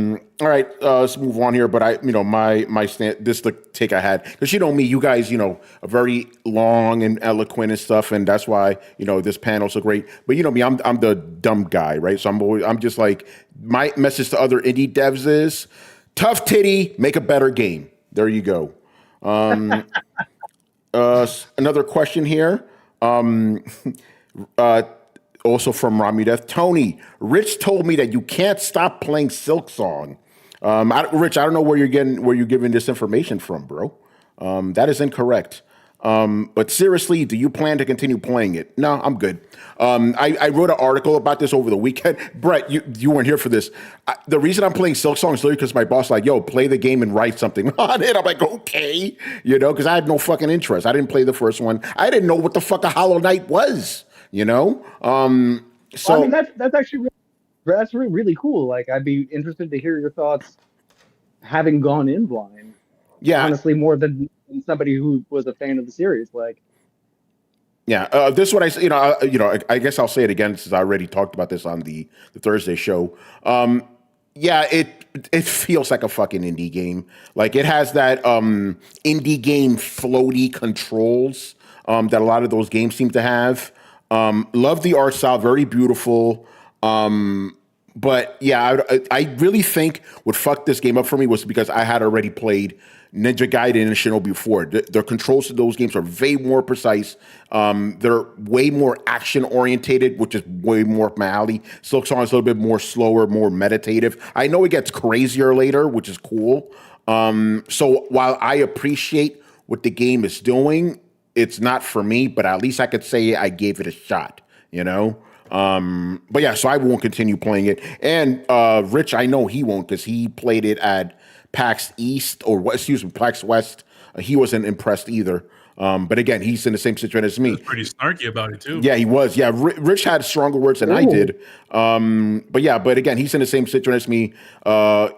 right. Let's move on here. But my stand, this is the take I had, because me, you guys, are very long and eloquent and stuff, and that's why this panel's so great. But me, I'm the dumb guy, right? So I'm just like, my message to other indie devs is, tough titty, make a better game. There you go. Another question here. Also from Rami Death. Tony, Rich told me that you can't stop playing Silksong. Rich, I don't know where you're giving this information from, bro. That is incorrect. But seriously, do you plan to continue playing it? No, I'm good. I wrote an article about this over the weekend. Brett, you weren't here for this. The reason I'm playing Silksong is literally because my boss like, yo, play the game and write something on it. I'm like, okay, because I had no fucking interest. I didn't play the first one. I didn't know what the fuck a Hollow Knight was. So I mean, that's actually really cool. Like, I'd be interested to hear your thoughts, having gone in blind. Yeah, honestly, more than somebody who was a fan of the series. Like, yeah, this is what I guess I'll say it again since I already talked about this on the Thursday show. Yeah, it feels like a fucking indie game. Like, it has that indie game floaty controls that a lot of those games seem to have. Love the art style, very beautiful. But yeah, I really think what fucked this game up for me was because I had already played Ninja Gaiden and Shinobi before. The controls to those games are way more precise. They're way more action orientated, which is way more up my alley. Silksong is a little bit more slower, more meditative. I know it gets crazier later, which is cool. So while I appreciate what the game is doing, it's not for me, but at least I could say I gave it a shot, But yeah, so I won't continue playing it. And Rich, I know he won't, because he played it at PAX East, PAX West. He wasn't impressed either. But again, he's in the same situation as me. He was pretty snarky about it too. Yeah, he was. Yeah, Rich had stronger words than I did. But again, he's in the same situation as me.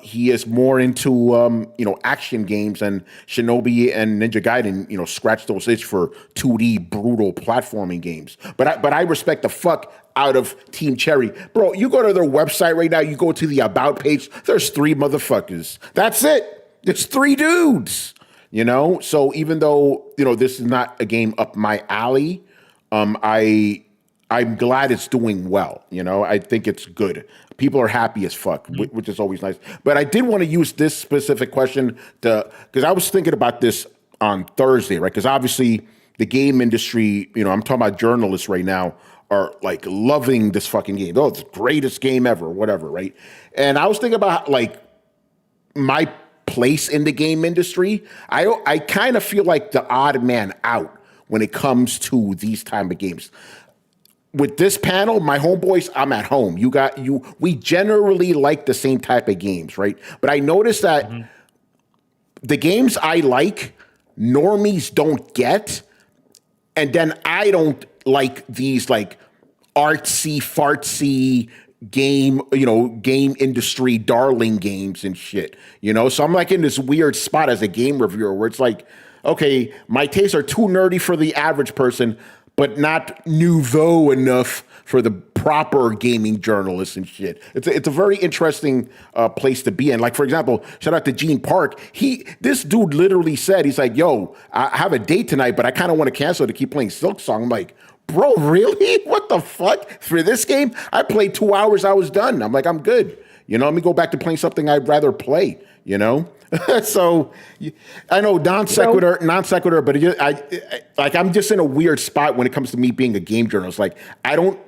He is more into action games, and Shinobi and Ninja Gaiden, scratch those itch for 2D brutal platforming games. But I respect the fuck out of Team Cherry. Bro, you go to their website right now, you go to the About page, there's 3 motherfuckers. That's it. It's 3 dudes. So even though this is not a game up my alley, I'm glad it's doing well. I think it's good. People are happy as fuck, which is always nice. But I did want to use this specific question because I was thinking about this on Thursday, right? Because obviously the game industry, I'm talking about journalists right now, are like loving this fucking game. Oh, it's the greatest game ever, whatever, right? And I was thinking about like my place in the game industry. I kind of feel like the odd man out when it comes to these type of games. With this panel, my homeboys, I'm at home. We generally like the same type of games, right? But I noticed that the games I like, normies don't get, and then I don't like these like artsy fartsy game industry darling games and shit, So I'm like in this weird spot as a game reviewer where it's like, okay, my tastes are too nerdy for the average person, but not nouveau enough for the proper gaming journalists and shit. It's a very interesting place to be in. Like, for example, shout out to Gene Park. This dude literally said, he's like, yo, I have a date tonight, but I kind of want to cancel to keep playing Silksong. I'm like, bro, really? What the fuck? For this game? I played 2 hours, I was done. I'm like, I'm good. Let me go back to playing something I'd rather play, So I know non sequitur, but I'm just in a weird spot when it comes to me being a game journalist. Like, I don't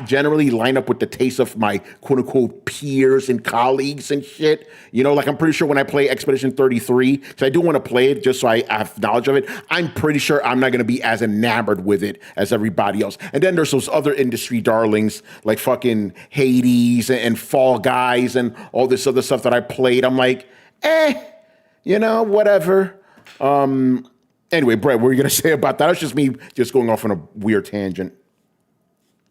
generally line up with the taste of my quote unquote peers and colleagues and shit. You know, like I'm pretty sure when I play Expedition 33, because I do want to play it just so I have knowledge of it, I'm pretty sure I'm not going to be as enamored with it as everybody else. And then there's those other industry darlings like fucking Hades and Fall Guys and all this other stuff that I played. I'm like, you know, whatever. Anyway, Brett, what were you going to say about that? That's just me just going off on a weird tangent.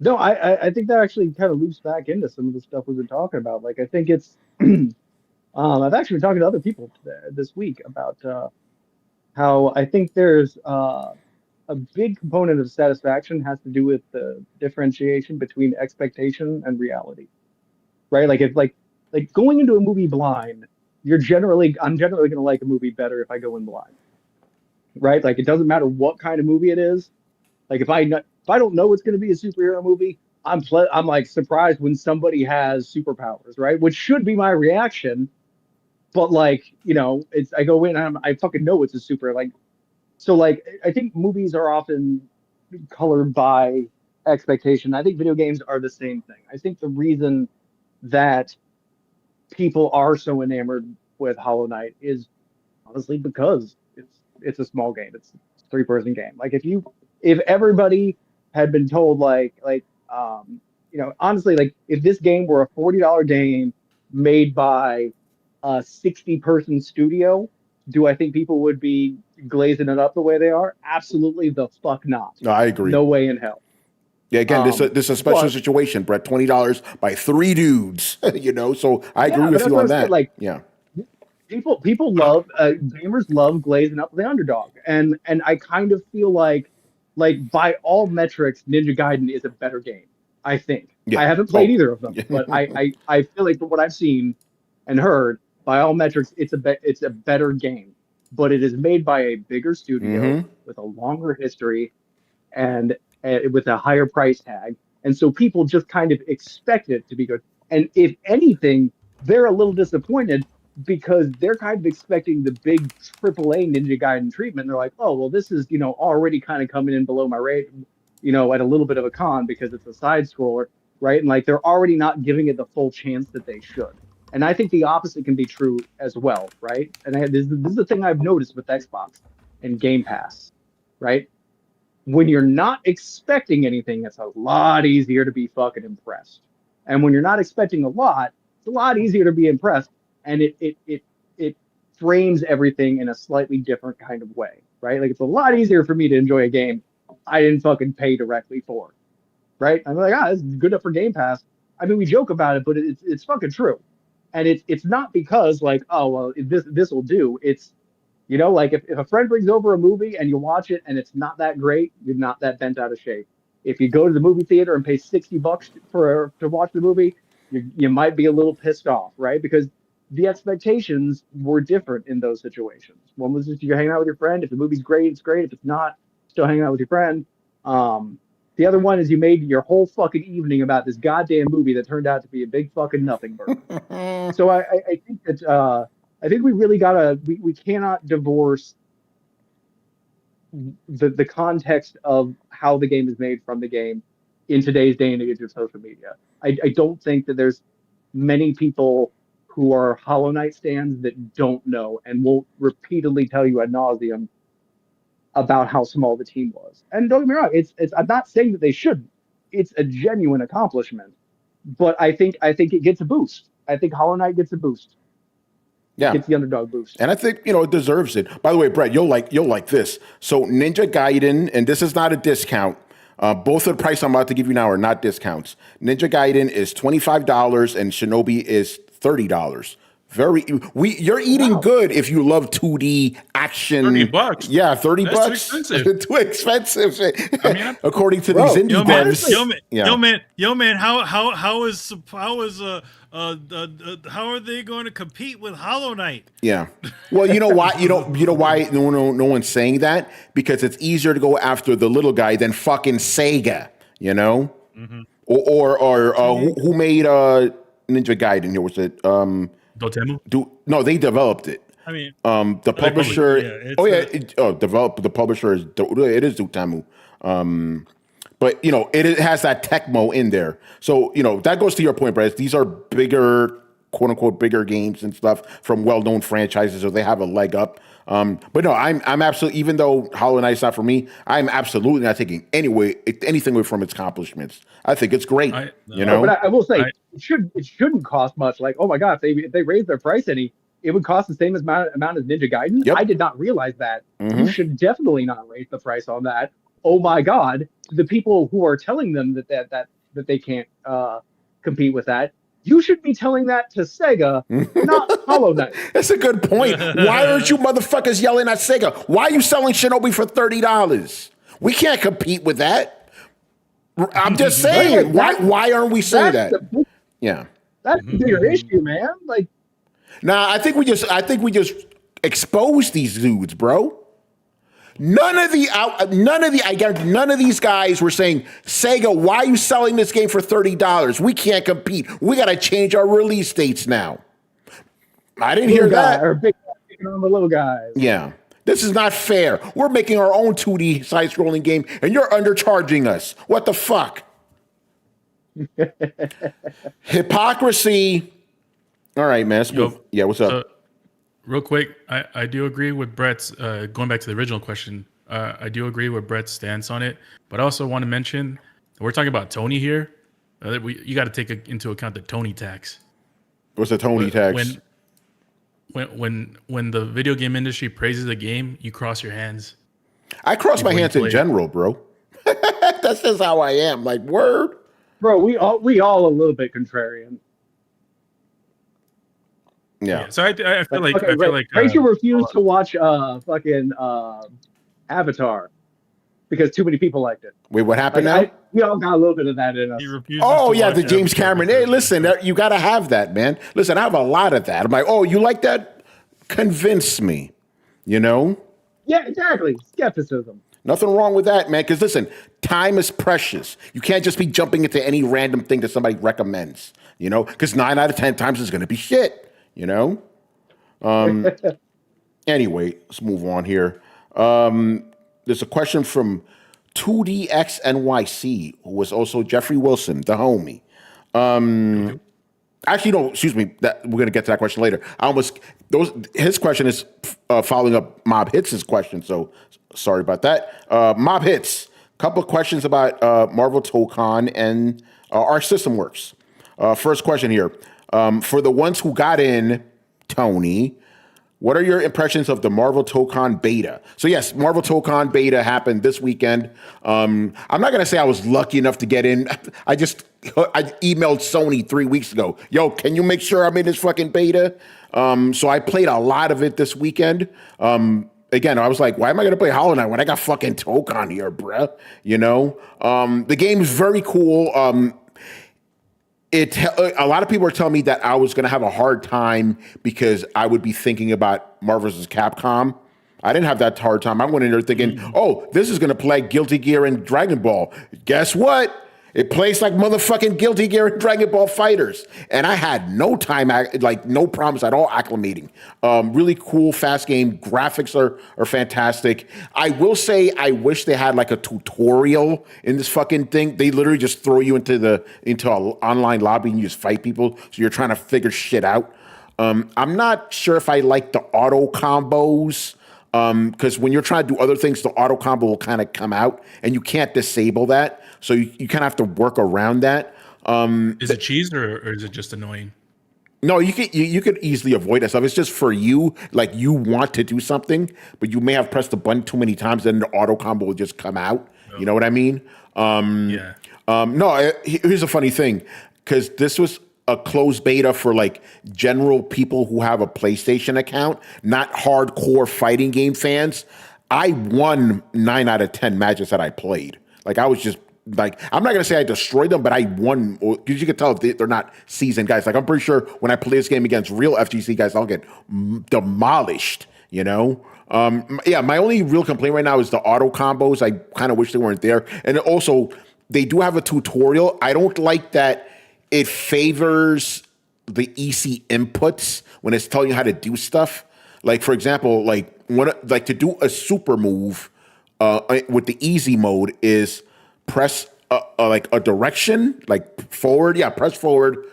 No, I think that actually kind of loops back into some of the stuff we've been talking about. Like, I think it's, I've actually been talking to other people this week about how I think there's a big component of satisfaction has to do with the differentiation between expectation and reality, right? Like, if like going into a movie blind, I'm generally going to like a movie better if I go in blind, right? Like, it doesn't matter what kind of movie it is. Like, if I don't know it's going to be a superhero movie, I'm like surprised when somebody has superpowers, right? Which should be my reaction, but like, you know, I go in and I fucking know it's a super, like, so like I think movies are often colored by expectation. I think video games are the same thing. I think the reason that people are so enamored with Hollow Knight is honestly because it's a small game. It's a 3-person game. Like, if everybody had been told you know, honestly, like, if this game were a $40 game made by a 60-person studio, do I think people would be glazing it up the way they are? Absolutely the fuck not. No, I agree. No way in hell. Yeah, again, this is a special situation, Brett. $20 by 3 dudes, you know. So I agree with you on that. Like, yeah, people love gamers love glazing up the underdog, and I kind of feel like by all metrics, Ninja Gaiden is a better game. I think. I haven't played either of them, but I feel like from what I've seen and heard, by all metrics, it's a better game. But it is made by a bigger studio with a longer history and with a higher price tag, and so people just kind of expect it to be good. And if anything, they're a little disappointed because they're kind of expecting the big AAA Ninja Gaiden treatment. They're like, oh, well, this is, you know, already kind of coming in below my rate, you know, at a little bit of a con because it's a side scroller, right? And like, they're already not giving it the full chance that they should. And I think the opposite can be true as well, right? And this is the thing I've noticed with Xbox and Game Pass, right? When you're not expecting anything, it's a lot easier to be fucking impressed. And when you're not expecting a lot, it's a lot easier to be impressed. And it frames everything in a slightly different kind of way, right? Like, it's a lot easier for me to enjoy a game I didn't fucking pay directly for, right? I'm like, this is good enough for Game Pass. I mean, we joke about it, but it's fucking true. And it's not because like, oh, well, this will do. It's, you know, like if a friend brings over a movie and you watch it and it's not that great, you're not that bent out of shape. If you go to the movie theater and pay $60 to watch the movie, you might be a little pissed off, right? Because the expectations were different in those situations. One was just you're hanging out with your friend. If the movie's great, it's great. If it's not, still hanging out with your friend. The other one is you made your whole fucking evening about this goddamn movie that turned out to be a big fucking nothing burger. So I think that I think we really we cannot divorce the context of how the game is made from the game in today's day and age of social media. I don't think that there's many people who are Hollow Knight stands that don't know and will repeatedly tell you ad nauseum about how small the team was. And don't get me wrong, it's I'm not saying that they shouldn't. It's a genuine accomplishment, but I think it gets a boost. I think Hollow Knight gets a boost. Yeah, gets the underdog boost, and I think it deserves it. By the way, Brett, you'll like this. So Ninja Gaiden, and this is not a discount. Both of the price I'm about to give you now are not discounts. Ninja Gaiden is $25 and Shinobi is $30. You're eating good if you love 2D action. $30. Yeah, $30. That's too expensive. Too expensive. I mean, according to these indie devs. Yo man, how are they going to compete with Hollow Knight? Yeah. Well, you know why? You know why no one's saying that? Because it's easier to go after the little guy than fucking Sega. You know, or who made Ninja Gaiden? Here was it? Dotemu? No, they developed it. I mean, the publisher. Yeah, the publisher is Dotemu. But it has that Tecmo in there. So that goes to your point, Brad. These are bigger, quote unquote, bigger games and stuff from well-known franchises, so they have a leg up. But no, I'm absolutely, even though Hollow Knight's not for me, I'm absolutely not taking anything away from its accomplishments. I think it's great. But I will say it shouldn't cost much. Like, oh my God, if they raise their price any, it would cost the same amount as Ninja Gaiden. Yep. I did not realize that. You should definitely not raise the price on that. Oh my God, the people who are telling them that they can't compete with that. You should be telling that to Sega, not Hollow Knight. That's a good point. Why aren't you motherfuckers yelling at Sega? Why are you selling Shinobi for $30? We can't compete with that. I'm just saying. Why aren't we saying that? That's the bigger issue, man. Like, nah, I think we just expose these dudes, bro. None of these guys were saying, Sega, why are you selling this game for $30? We can't compete. We got to change our release dates now. I didn't hear that. Or big guy picking on the little guys. Yeah. This is not fair. We're making our own 2D side-scrolling game, and you're undercharging us. What the fuck? Hypocrisy. All right, man. Yeah, what's up? Real quick, I do agree with Brett's, going back to the original question, I do agree with Brett's stance on it, but I also want to mention, we're talking about Tony here. You got to take into account the Tony tax. What's the Tony tax? When the video game industry praises a game, you cross your hands. I cross my hands in general, bro. That's just how I am. Like, word. Bro, we all a little bit contrarian. Yeah. So I feel like Rachel refused to watch fucking Avatar because too many people liked it. Wait, what happened now? We all got a little bit of that in us. Oh yeah, the James Cameron. Hey, listen, you got to have that, man. Listen, I have a lot of that. I'm like, oh, you like that? Convince me. Yeah, exactly. Skepticism. Nothing wrong with that, man. Because listen, time is precious. You can't just be jumping into any random thing that somebody recommends. Because 9 out of 10 times it's going to be shit. Anyway, let's move on here. There's a question from 2DXNYC, who was also Jeffrey Wilson, the homie. Actually, no, excuse me. We're going to get to that question later. His question is following up Mob Hits' question, so sorry about that. Mob Hits, couple of questions about Marvel Tokon and our system works. First question here. For the ones who got in, Tony, what are your impressions of the Marvel Tokon beta? So yes, Marvel Tokon beta happened this weekend. I'm not going to say I was lucky enough to get in. I emailed Sony 3 weeks ago. Yo, can you make sure I'm in this fucking beta? So I played a lot of it this weekend. Again, I was like, why am I going to play Hollow Knight when I got fucking Tokon here, bruh? The game's very cool. A lot of people are telling me that I was going to have a hard time because I would be thinking about Marvel vs. Capcom. I didn't have that hard time. I went in there thinking, oh, this is going to play Guilty Gear and Dragon Ball. Guess what? It plays like motherfucking Guilty Gear and Dragon Ball Fighters. And I had no time, no problems at all acclimating. Really cool, fast game. Graphics are fantastic. I will say I wish they had like a tutorial in this fucking thing. They literally just throw you into an online lobby and you just fight people. So you're trying to figure shit out. I'm not sure if I like the auto combos. Because when you're trying to do other things, the auto combo will kind of come out and you can't disable that. So you kind of have to work around that. Is it cheese or is it just annoying? No, you could easily avoid that stuff. It's just for you, like you want to do something, but you may have pressed the button too many times, and the auto combo will just come out. Oh. You know what I mean? Yeah. Here's a funny thing, because this was a closed beta for like general people who have a PlayStation account, not hardcore fighting game fans. I won 9 out of 10 matches that I played. Like I was just like, I'm not going to say I destroyed them, but I won, because you can tell if they're not seasoned guys. Like I'm pretty sure when I play this game against real FGC guys, I'll get demolished, my only real complaint right now is the auto combos. I kind of wish they weren't there. And also, they do have a tutorial. I don't like that it favors the EC inputs when it's telling you how to do stuff. Like, for example, to do a super move with the easy mode is press like a direction, like forward. Yeah, press forward,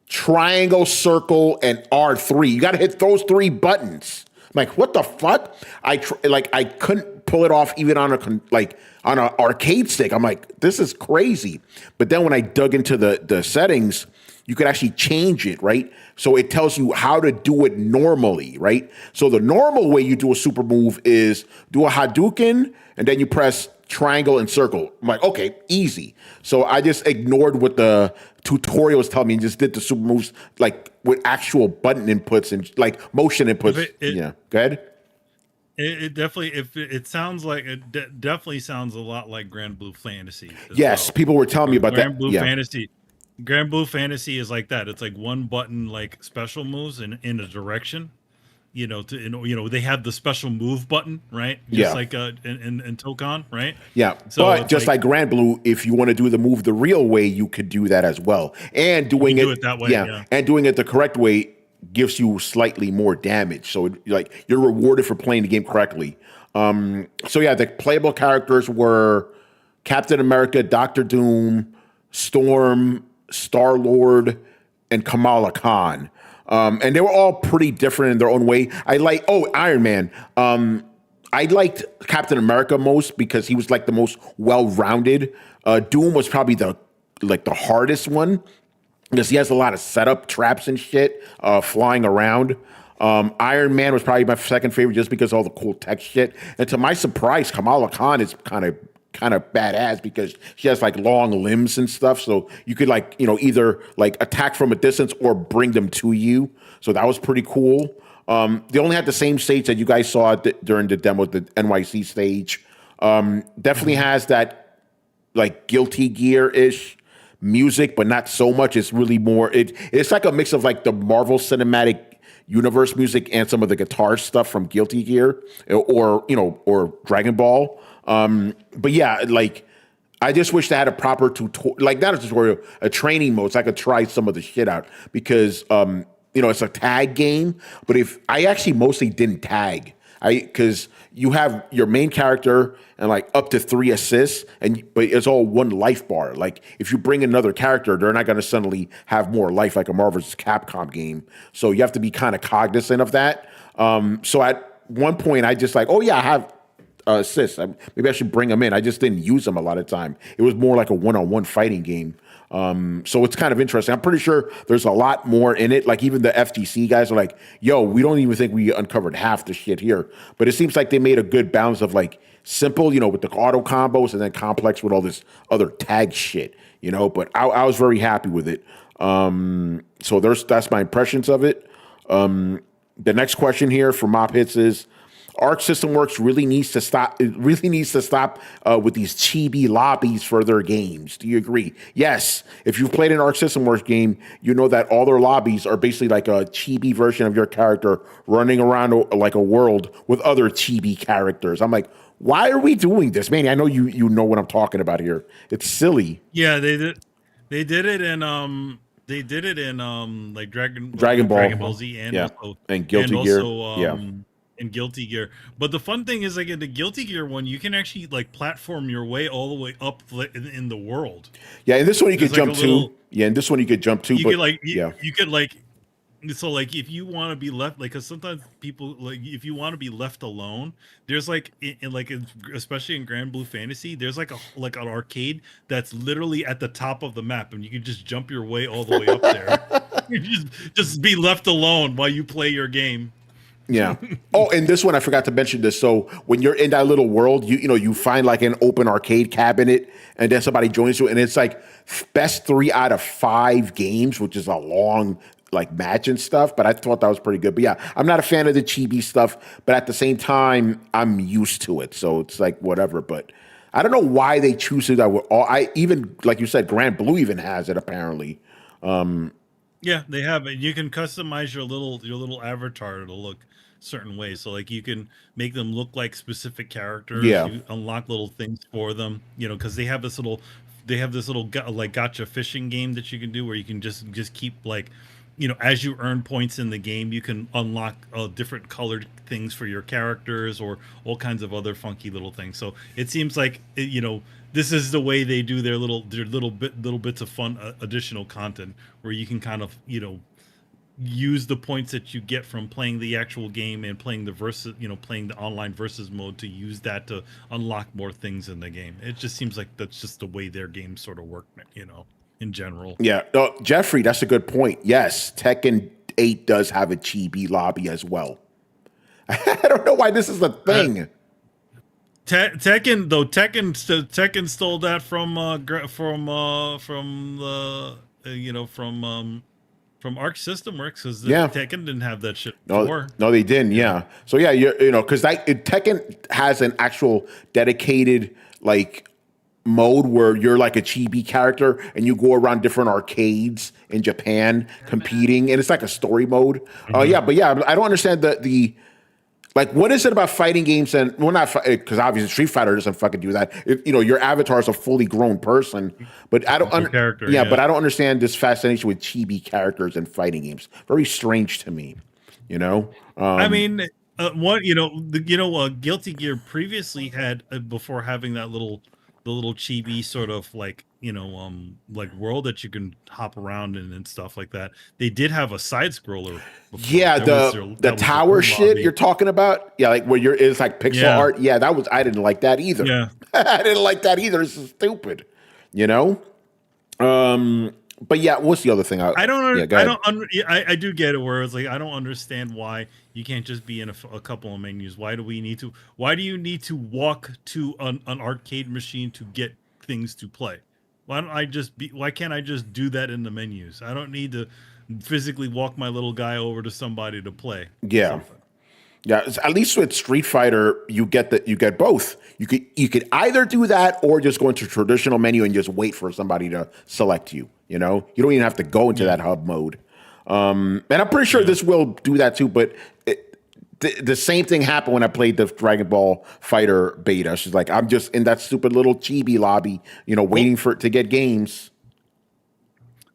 triangle, circle, and R3. You got to hit those 3 buttons. I'm like, what the fuck? I couldn't pull it off even on on an arcade stick. I'm like, this is crazy. But then when I dug into the settings, you could actually change it, right? So it tells you how to do it normally, right? So the normal way you do a super move is do a Hadouken, and then you press triangle and circle. I'm like, okay, easy. So I just ignored what the tutorial was telling me and just did the super moves like with actual button inputs and like motion inputs. Yeah, go ahead. It definitely, it sounds like definitely sounds a lot like Grand Blue Fantasy. Yes, people were telling me about that. Grand Blue Fantasy is like that. It's like one button, like special moves in a direction. They have the special move button, right? Just like in Tokon, right? Yeah. So but just like Grand Blue, if you want to do the move the real way, you could do that as well. And doing it that way, and doing it the correct way gives you slightly more damage. So like you're rewarded for playing the game correctly. So yeah, the playable characters were Captain America, Doctor Doom, Storm, Star-Lord, and Kamala Khan. And they were all pretty different in their own way. Iron Man. I liked Captain America most because he was like the most well-rounded. Doom was probably the hardest one because he has a lot of setup traps and shit flying around. Iron Man was probably my second favorite just because of all the cool tech shit. And to my surprise, Kamala Khan is kind of badass because she has like long limbs and stuff. So you could either like attack from a distance or bring them to you. So that was pretty cool. They only had the same stage that you guys saw during the demo, the NYC stage. Definitely has that like Guilty Gear-ish music, but not so much. It's really more, it's like a mix of like the Marvel Cinematic Universe music and some of the guitar stuff from Guilty Gear or Dragon Ball. But yeah, like I just wish they had a proper tutorial, like not a tutorial, a training mode, so I could try some of the shit out because it's a tag game. But if I actually mostly didn't tag, because you have your main character and like up to 3 assists, but it's all one life bar. Like if you bring another character, they're not going to suddenly have more life like a Marvel vs. Capcom game. So you have to be kind of cognizant of that. So at one point, I just like, oh yeah, I have assists. Maybe I should bring them in. I just didn't use them a lot of time. It was more like a one-on-one fighting game. So it's kind of interesting. I'm pretty sure there's a lot more in it. Like even the FTC guys are like, yo, we don't even think we uncovered half the shit here. But it seems like they made a good balance of like simple, with the auto combos and then complex with all this other tag shit, but I was very happy with it. So that's my impressions of it. The next question here for Mop Hits is, Arc System Works really needs to stop. It really needs to stop with these chibi lobbies for their games. Do you agree? Yes. If you've played an Arc System Works game, you know that all their lobbies are basically like a chibi version of your character running around like a world with other chibi characters. I'm like, why are we doing this, man? I know you know what I'm talking about here. It's silly. Yeah, they did. They did it in like Dragon Ball Z and Guilty Gear. And Guilty Gear. But the fun thing is, like in the Guilty Gear one, you can actually like platform your way all the way up in the world. Yeah, and this one you could jump to. Yeah, and this one you could jump to. You could so like if you want to be left, like, because sometimes people like if you want to be left alone, there's like especially in Grand Blue Fantasy, there's like an arcade that's literally at the top of the map, and you can just jump your way all the way up there. You just be left alone while you play your game. Yeah. Oh, and this one, I forgot to mention this. So when you're in that little world, you find like an open arcade cabinet, and then somebody joins you, and it's like best 3 out of 5 games, which is a long like match and stuff. But I thought that was pretty good. But yeah, I'm not a fan of the chibi stuff, but at the same time, I'm used to it. So it's like whatever. But I don't know why they choose to do that with all. I even, like you said, Grand Blue even has it apparently. Yeah, they have it. You can customize your little avatar to look certain ways. So like you can make them look like specific characters. Yeah. You unlock little things for them, because they have this little like gotcha fishing game that you can do where you can just keep like as you earn points in the game, you can unlock different colored things for your characters or all kinds of other funky little things. So it seems like this is the way they do their little bits of fun additional content, where you can kind of use the points that you get from playing the actual game and playing the playing the online versus mode to use that to unlock more things in the game. It just seems like that's just the way their games sort of work, in general. Yeah, Jeffrey, that's a good point. Yes, Tekken 8 does have a chibi lobby as well. I don't know why this is a thing. Tekken stole that from Arc System Works, because Tekken didn't have that shit before. No, they didn't. Yeah. So yeah, because Tekken has an actual dedicated mode where you're like a chibi character and you go around different arcades in Japan competing, and it's like a story mode. Yeah, but I don't understand the what is it about fighting games and not because obviously Street Fighter doesn't fucking do that. Your avatar is a fully grown person, but I don't but I don't understand this fascination with chibi characters in fighting games. Very strange to me. I mean, Guilty Gear previously had before having the little chibi sort of world that you can hop around in and stuff like that. They did have a side scroller. Yeah, the tower shit lobby you're talking about. Yeah, where it's like pixel art. Yeah, I didn't like that either. Yeah, I didn't like that either. This is stupid. But yeah, what's the other thing? I do get it, where it's like I don't understand why you can't just be in a couple of menus. Why do you need to walk to an arcade machine to get things to play? Why can't I just do that in the menus? I don't need to physically walk my little guy over to somebody to play. Yeah. Something. Yeah, at least with Street Fighter, you get both. You could either do that or just go into traditional menu and just wait for somebody to select you. You don't even have to go into that hub mode. And I'm pretty sure this will do that too. But the same thing happened when I played the Dragon Ball Fighter beta. She's like, I'm just in that stupid little chibi lobby, waiting for it to get games.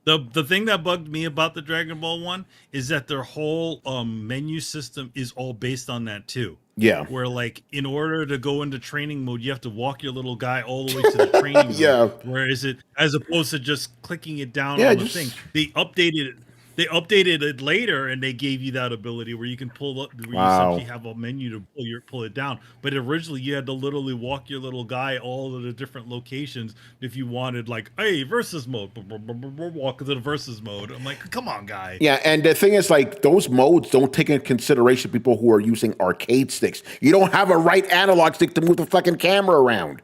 The thing that bugged me about the Dragon Ball one is that their whole menu system is all based on that too. Yeah. Where in order to go into training mode, you have to walk your little guy all the way to the training mode. Yeah. Whereas as opposed to just clicking it down on the thing. They updated it later, and they gave you that ability where you can pull up, where you essentially have a menu to pull it down. But originally, you had to literally walk your little guy all of the different locations if you wanted, hey, versus mode, walk to the versus mode. I'm like, come on, guy. Yeah, and the thing is, those modes don't take into consideration people who are using arcade sticks. You don't have a right analog stick to move the fucking camera around.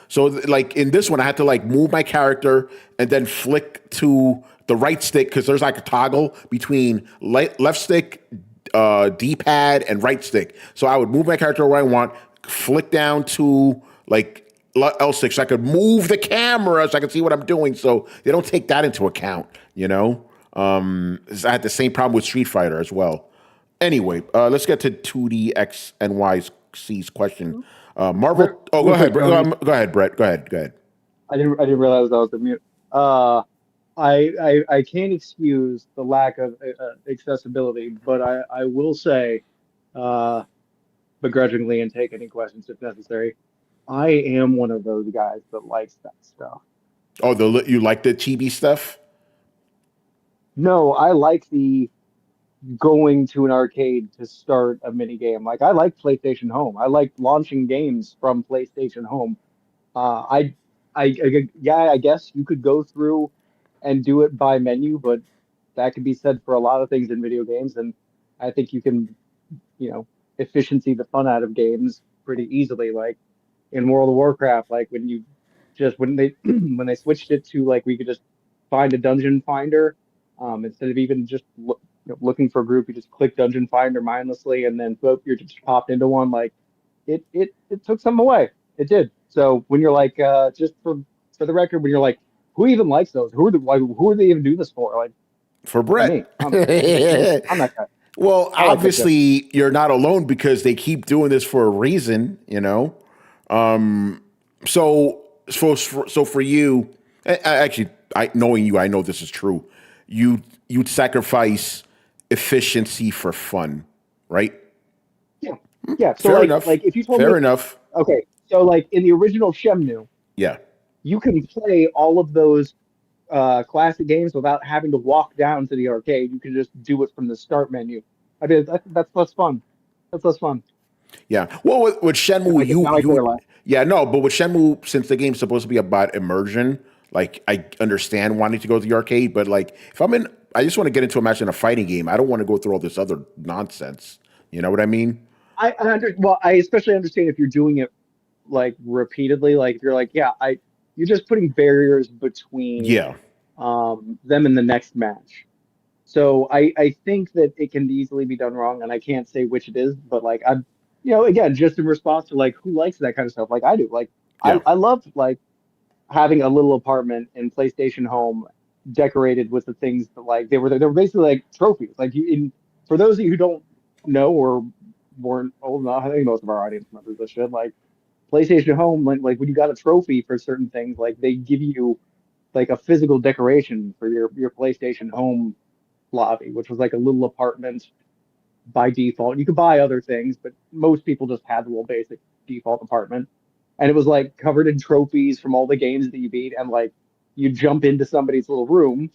So in this one, I had to move my character and then flick to the right stick, because there's a toggle between left stick, D-pad, and right stick. So I would move my character where I want, flick down to L6 so I could move the camera so I could see what I'm doing. So they don't take that into account, I had the same problem with Street Fighter as well. Anyway, let's get to 2D X and Y's question. Marvel. Oh, go ahead. Go ahead, Brett. Go ahead. I didn't realize I was on mute. I can't excuse the lack of accessibility, but I will say, begrudgingly, and take any questions if necessary, I am one of those guys that likes that stuff. Oh, you like the chibi stuff? No, I like the going to an arcade to start a mini game. I like PlayStation Home. I like launching games from PlayStation Home. I guess you could go through and do it by menu, but that could be said for a lot of things in video games. And I think you can, efficiency the fun out of games pretty easily. Like in World of Warcraft, when they when they switched it to we could just find a dungeon finder instead of even just looking for a group, you just click dungeon finder mindlessly, and then you're just popped into one. It took some away. It did. So when you're just for the record, when you're who even likes those? Who are they even do this for? For Brett. Me. I'm that guy. Well, obviously you're not alone, because they keep doing this for a reason, So for you, actually, knowing you, I know this is true. you'd sacrifice efficiency for fun, right? Yeah. Yeah. So Fair enough. like if you told Fair me, enough. okay, so like in the original Shenmue, Yeah. you can play all of those classic games without having to walk down to the arcade. You can just do it from the start menu. I mean, that's less fun. That's less fun. Yeah. Well, with Shenmue, Now I care less. yeah, no, but with Shenmue, since the game's supposed to be about immersion, like I understand wanting to go to the arcade, but like if I just want to get into a match in a fighting game. I don't want to go through all this other nonsense. You know what I mean? I especially understand if you're doing it like repeatedly. Like if you're like, yeah, you're just putting barriers between Yeah. them and the next match. So I think that it can easily be done wrong, and I can't say which it is, but like I'm, again, just in response to like who likes that kind of stuff, like I do. Like Yeah. I love like having a little apartment in PlayStation Home decorated with the things that like they were basically like trophies. Like for those of you who don't know or weren't old enough, I think most of our audience remembers this shit. Like PlayStation Home, like when you got a trophy for certain things, like they give you like a physical decoration for your PlayStation Home lobby, which was like a little apartment by default. You could buy other things, but most people just had the little basic default apartment. And it was like covered in trophies from all the games that you beat. And like you jump into somebody's little room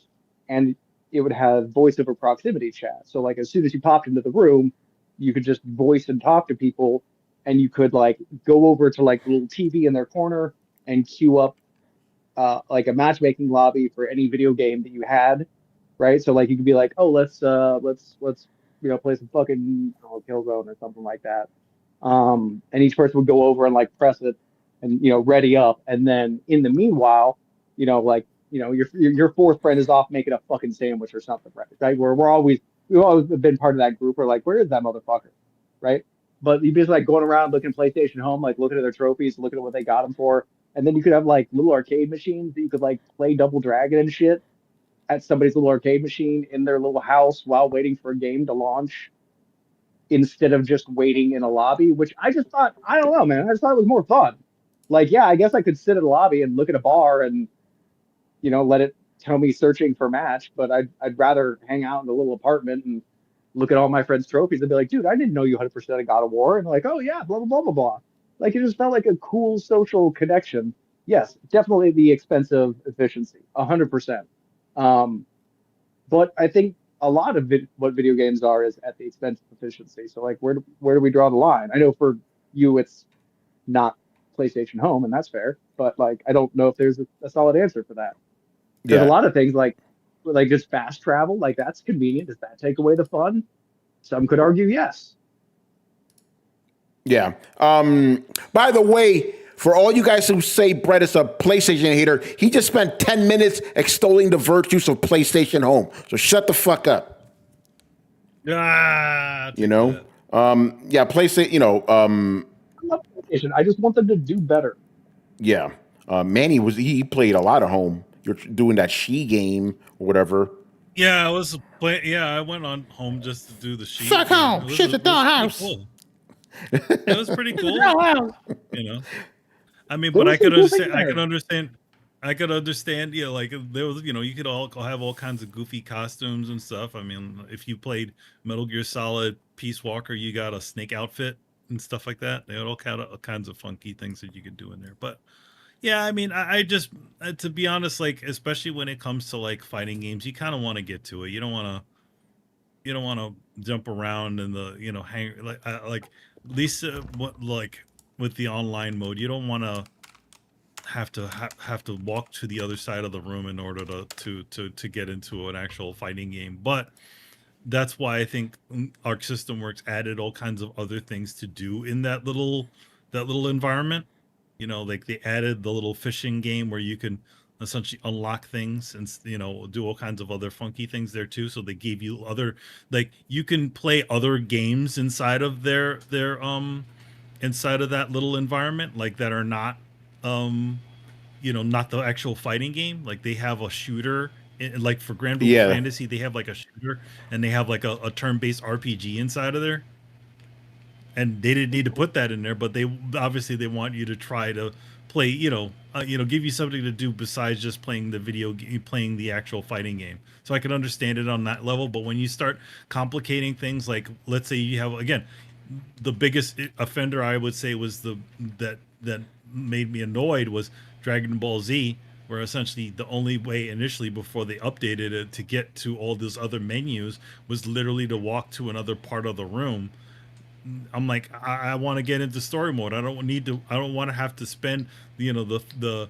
and it would have voice over proximity chat. So like as soon as you popped into the room, you could just voice and talk to people, and you could like go over to like the little TV in their corner and queue up like a matchmaking lobby for any video game that you had, right? So like you could be like, oh, let's play some fucking Killzone or something like that. And each person would go over and like press it and ready up, and then in the meanwhile, your fourth friend is off making a fucking sandwich or something, right? Where we've always been part of that group. We're like, where is that motherfucker, right? But you'd be just like going around looking at PlayStation Home, like looking at their trophies, looking at what they got them for, and then you could have like little arcade machines that you could like play Double Dragon and shit at somebody's little arcade machine in their little house while waiting for a game to launch instead of just waiting in a lobby, which I just thought, I don't know, man. I just thought it was more fun. Like, yeah, I guess I could sit at a lobby and look at a bar and, let it tell me searching for match, but I'd rather hang out in a little apartment and look at all my friends' trophies and be like, dude, I didn't know you 100% of God of War. And like, oh, yeah, blah, blah, blah, blah, blah. Like, it just felt like a cool social connection. Yes, definitely the expense of efficiency, 100%. But I think a lot of what video games are is at the expense of efficiency. So like, where do we draw the line? I know for you, it's not PlayStation Home, and that's fair. But like, I don't know if there's a solid answer for that. There's a Yeah. lot of things like just fast travel, like that's convenient. Does that take away the fun? Some could argue yes. Yeah. By the way, for all you guys who say Brett is a PlayStation hater, he just spent 10 minutes extolling the virtues of PlayStation Home. So shut the fuck up. Yeah. Yeah, PlayStation, I love PlayStation. I just want them to do better. yeah. Manny he played a lot of Home. You're doing that She game or whatever. Yeah, I was playing. Yeah, I went on Home just to do the sheet. Fuck Home. Shit the dollhouse. Cool. It was pretty cool. I mean, There but was I could some cool understand. things I there. could understand. I could understand. Yeah, like there was. You could all have all kinds of goofy costumes and stuff. I mean, if you played Metal Gear Solid Peace Walker, you got a snake outfit and stuff like that. They had all kinds of funky things that you could do in there. But yeah, I mean, I just to be honest, like especially when it comes to like fighting games, you kind of want to get to it. You don't want to jump around in the hang like at least what like with the online mode, you don't want to have to walk to the other side of the room in order to get into an actual fighting game. But that's why I think Arc System Works added all kinds of other things to do in that little environment. Like they added the little fishing game where you can essentially unlock things and do all kinds of other funky things there too. So they gave you other, like you can play other games inside of their inside of that little environment, like that are not not the actual fighting game. Like they have a shooter, like for Grand Blue Fantasy, they have like a shooter and they have like a turn-based RPG inside of there. and they didn't need to put that in there, but they obviously they want you to try to play, give you something to do besides just playing playing the actual fighting game. So I can understand it on that level, but when you start complicating things, like let's say you have, again, the biggest offender I would say was that made me annoyed was Dragon Ball Z, where essentially the only way initially before they updated it to get to all those other menus was literally to walk to another part of the room. I'm like, I want to get into story mode. I don't want to have to spend the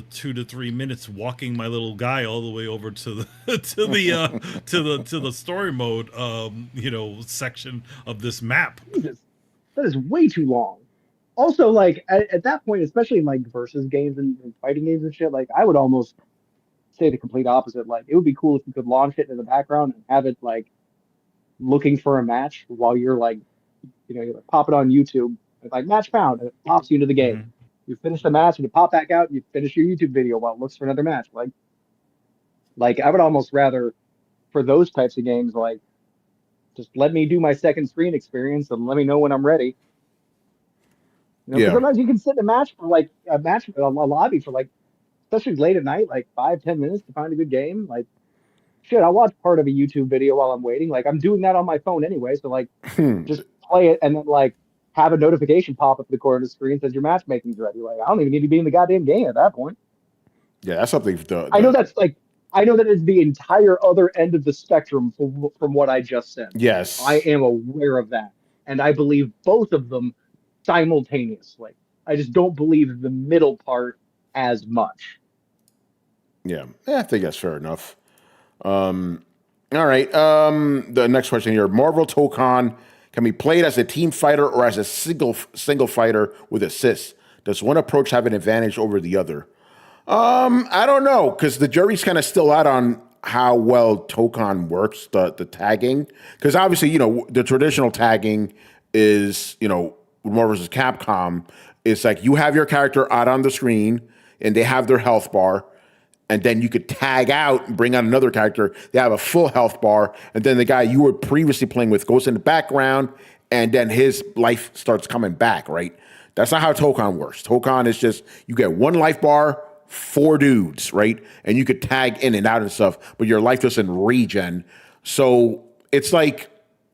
2 to 3 minutes walking my little guy all the way over to the to the story mode section of this map. Jesus, that is way too long. Also, like at that point, especially in like versus games and fighting games and shit, like I would almost say the complete opposite. Like it would be cool if you could launch it in the background and have it like looking for a match while you're like, you like pop it on YouTube. It's like match found, and it pops you into the game. Mm-hmm. You finish the match, and you pop back out, and you finish your YouTube video while it looks for another match. Like I would almost rather, for those types of games, like just let me do my second screen experience and let me know when I'm ready. Sometimes you can sit in a match for like a lobby for like, especially late at night, like 5-10 minutes to find a good game. Like, shit, I'll watch part of a YouTube video while I'm waiting. Like, I'm doing that on my phone anyway. So like, just play it and then like have a notification pop up in the corner of the screen that says your matchmaking's ready. Like, I don't even need to be in the goddamn game at that point. Yeah, that's something. I know that is the entire other end of the spectrum from what I just said. Yes, I am aware of that, and I believe both of them simultaneously. I just don't believe the middle part as much. Yeah, I think that's fair enough. All right. The next question here: Marvel Tokon can be played as a team fighter or as a single fighter with assists. Does one approach have an advantage over the other? I don't know, because the jury's kind of still out on how well Tokon works, the tagging. Because obviously, the traditional tagging is, Marvel vs. Capcom, it's like you have your character out on the screen and they have their health bar, and then you could tag out and bring out another character. They have a full health bar, and then the guy you were previously playing with goes in the background, and then his life starts coming back, right? That's not how Tokon works. Tokon is just, you get one life bar, 4 dudes, right? And you could tag in and out and stuff, but your life doesn't regen. So it's like,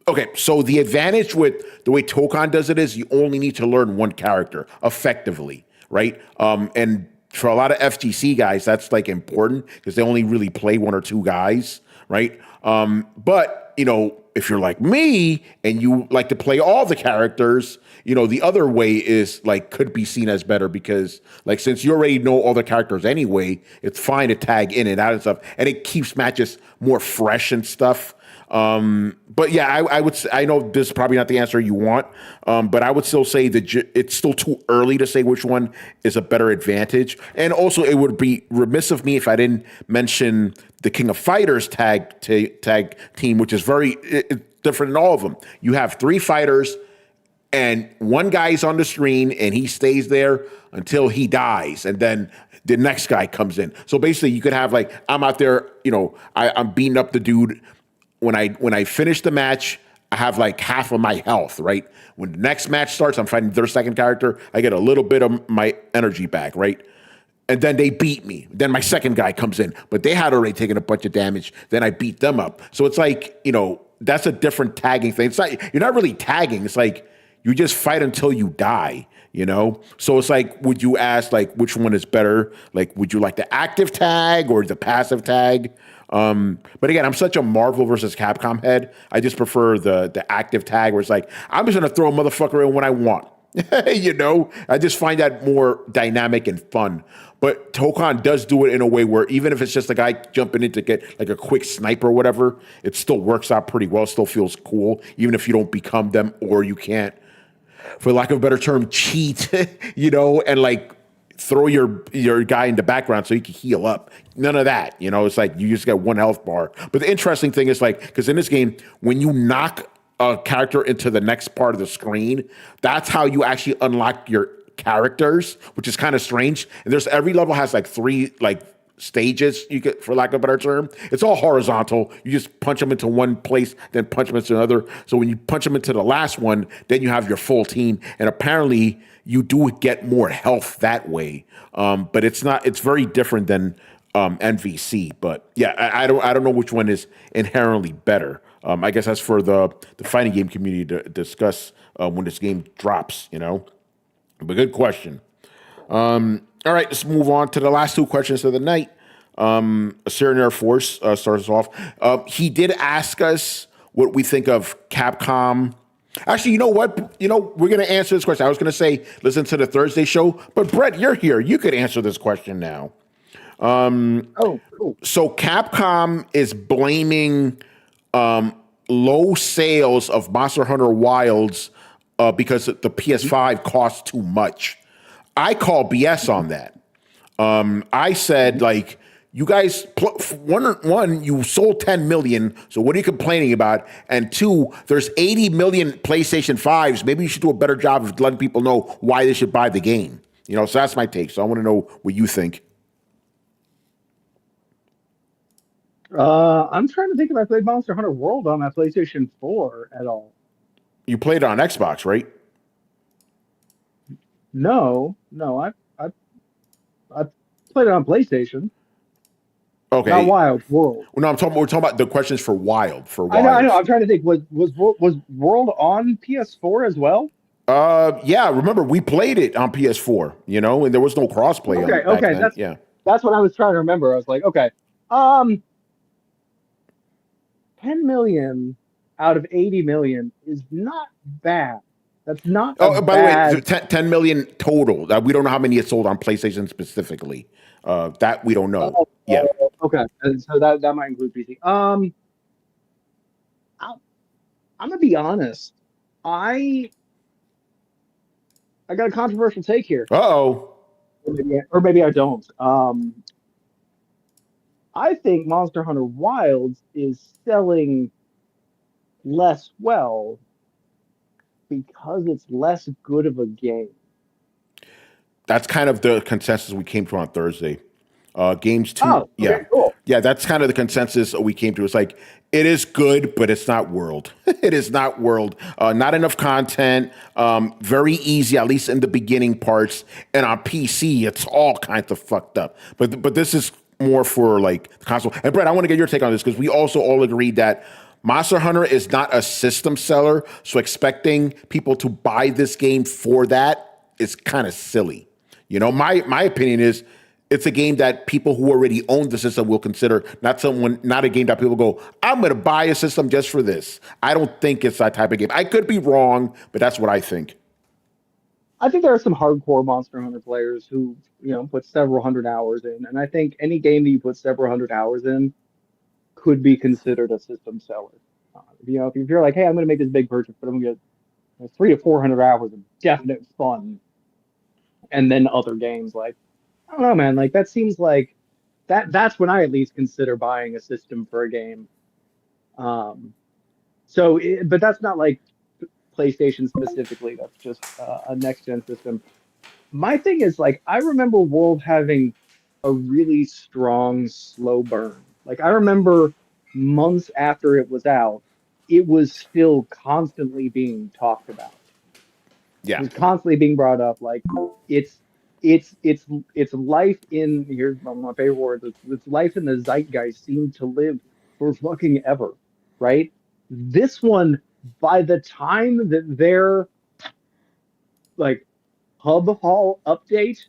okay, so the advantage with the way Tokon does it is you only need to learn one character effectively, right? And for a lot of FGC guys, that's like important because they only really play 1 or 2 guys, right? But, if you're like me and you like to play all the characters, the other way is like could be seen as better because like since you already know all the characters anyway, it's fine to tag in and out and stuff, and it keeps matches more fresh and stuff. But yeah, I would say, I know this is probably not the answer you want, but I would still say that it's still too early to say which one is a better advantage. And also, it would be remiss of me if I didn't mention the King of Fighters tag team, which is very different in all of them. You have 3 fighters, and one guy's on the screen, and he stays there until he dies, and then the next guy comes in. So basically, you could have like, I'm out there, I'm beating up the dude. When I finish the match, I have like half of my health, right? When the next match starts, I'm fighting their second character, I get a little bit of my energy back, right? And then they beat me. Then my second guy comes in, but they had already taken a bunch of damage. Then I beat them up. So it's like, that's a different tagging thing. It's not, you're not really tagging. It's like you just fight until you die, So it's like, would you ask like which one is better? Like, would you like the active tag or the passive tag? But again, I'm such a Marvel versus Capcom head. I just prefer the active tag where it's like, I'm just going to throw a motherfucker in when I want. I just find that more dynamic and fun. But Tokon does do it in a way where even if it's just a guy jumping in to get like a quick snipe or whatever, it still works out pretty well. It still feels cool, even if you don't become them or you can't, for lack of a better term, cheat, and like throw your guy in the background so he can heal up. None of that. It's like you just got 1 health bar. But the interesting thing is like, because in this game, when you knock a character into the next part of the screen, that's how you actually unlock your characters, which is kind of strange. And every level has like 3 like stages, you get, for lack of a better term. It's all horizontal. You just punch them into one place, then punch them into another. So when you punch them into the last one, then you have your full team. And apparently you do get more health that way. But it's very different than MVC. But yeah, I don't know which one is inherently better. I guess that's for the fighting game community to discuss when this game drops, But good question. All right, let's move on to the last two questions of the night. Assyrian Air Force starts us off. He did ask us what we think of Capcom. Actually, you know what? We're going to answer this question. I was going to say, listen to the Thursday show, but Brett, you're here. You could answer this question now. Cool. So Capcom is blaming low sales of Monster Hunter Wilds because the PS5 costs too much. I call BS on that. I said, like, you guys, one, you sold 10 million, so what are you complaining about? And two, there's 80 million PlayStation 5s. Maybe you should do a better job of letting people know why they should buy the game. So that's my take. So I want to know what you think. I'm trying to think if I played Monster Hunter World on my PlayStation 4 at all. You played it on Xbox, right? No, I played it on PlayStation. Okay. Not Wild, World. No, we're talking about the questions for Wild. I know. I'm trying to think. Was World on PS4 as well? Yeah. Remember, we played it on PS4. And there was no crossplay. Okay. That's what I was trying to remember. I was like, okay, 10 million out of 80 million is not bad. That's not. By the way, 10 million total. We don't know how many it sold on PlayStation specifically. That we don't know. Yeah. Okay, and so that might include PC. I'm gonna be honest. I got a controversial take here. Uh-oh. Or maybe I don't. I think Monster Hunter Wilds is selling less well because it's less good of a game. That's kind of the consensus we came to on Thursday. Games 2. Oh, okay, cool. Yeah, that's kind of the consensus we came to. It's like, it is good, but it's not World. It is not World. Not enough content. Very easy, at least in the beginning parts. And on PC, it's all kinds of fucked up. But this is more for like the console. And Brett, I want to get your take on this because we also all agreed that Monster Hunter is not a system seller. So expecting people to buy this game for that is kind of silly. My opinion is it's a game that people who already own the system will consider, not a game that people go, I'm going to buy a system just for this. I don't think it's that type of game. I could be wrong, but that's what I think. I think there are some hardcore Monster Hunter players who, put several hundred hours in. And I think any game that you put several hundred hours in could be considered a system seller. If you're like, hey, I'm going to make this big purchase, but I'm going to get 300 to 400 hours of definite fun. And then other games, like, I don't know, man. Like, that seems like that's when I at least consider buying a system for a game. But that's not like PlayStation specifically. That's just a next-gen system. My thing is, like, I remember World having a really strong slow burn. Like, I remember months after it was out, it was still constantly being talked about. Yeah. It was constantly being brought up. Like, it's life in, here's one of my favorite words, it's life in the zeitgeist seemed to live for fucking ever, right? This one, by the time that their like hub hall update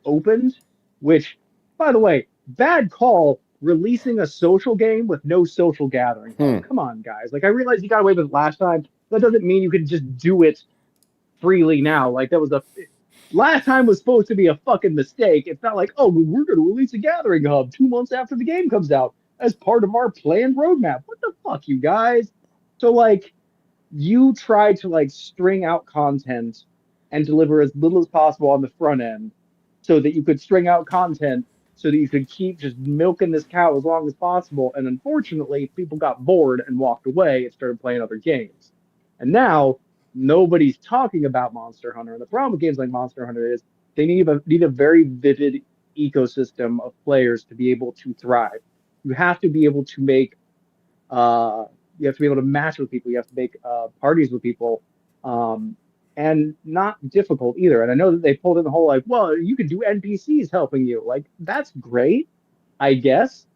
opened, which, by the way, bad call, releasing a social game with no social gathering. Come on, guys. Like, I realize you got away with it last time. That doesn't mean you can just do it freely now. Like, that was last time was supposed to be a fucking mistake. It's not like, oh, we're going to release a gathering hub 2 months after the game comes out as part of our planned roadmap. What the fuck, you guys? So, like, you try to, like, string out content and deliver as little as possible on the front end so that you could string out content so that you could keep just milking this cow as long as possible. And unfortunately, people got bored and walked away and started playing other games. And now nobody's talking about Monster Hunter. And the problem with games like Monster Hunter is they need a very vivid ecosystem of players to be able to thrive. You have to be able to make uh, you have to be able to match with people. You have to make parties with people, um, and not difficult either. And I know that they pulled in the whole like, well, you can do NPCs helping you. Like that's great, I guess.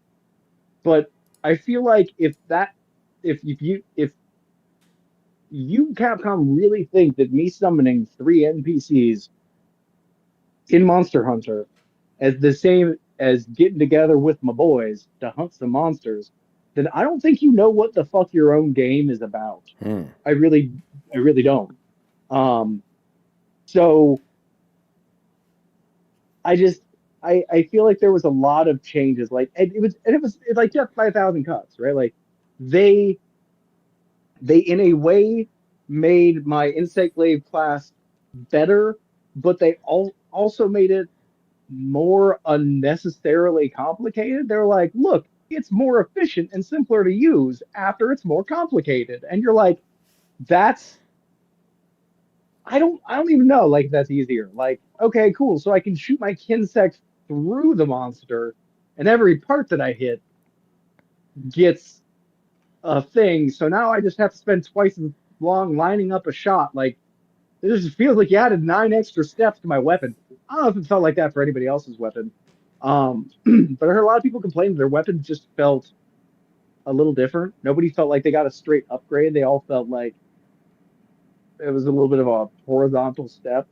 But I feel like if you Capcom really think that me summoning 3 NPCs in Monster Hunter as the same as getting together with my boys to hunt some monsters, then I don't think you know what the fuck your own game is about. Hmm. I really, I really don't. Um, so I just, I feel like there was a lot of changes. Like, and it was like just by 1,000 cuts, right? Like, they, they in a way made my Insect Glaive class better, but they also made it more unnecessarily complicated. They're like, look, it's more efficient and simpler to use after it's more complicated. And you're like, that's I don't even know like if that's easier. Like, okay, cool. So I can shoot my Kinsect through the monster, and every part that I hit gets a thing. So now I just have to spend twice as long lining up a shot. Like it just feels like you added 9 extra steps to my weapon. I don't know if it felt like that for anybody else's weapon. But I heard a lot of people complain their weapon just felt a little different. Nobody felt like they got a straight upgrade. They all felt like it was a little bit of a horizontal step.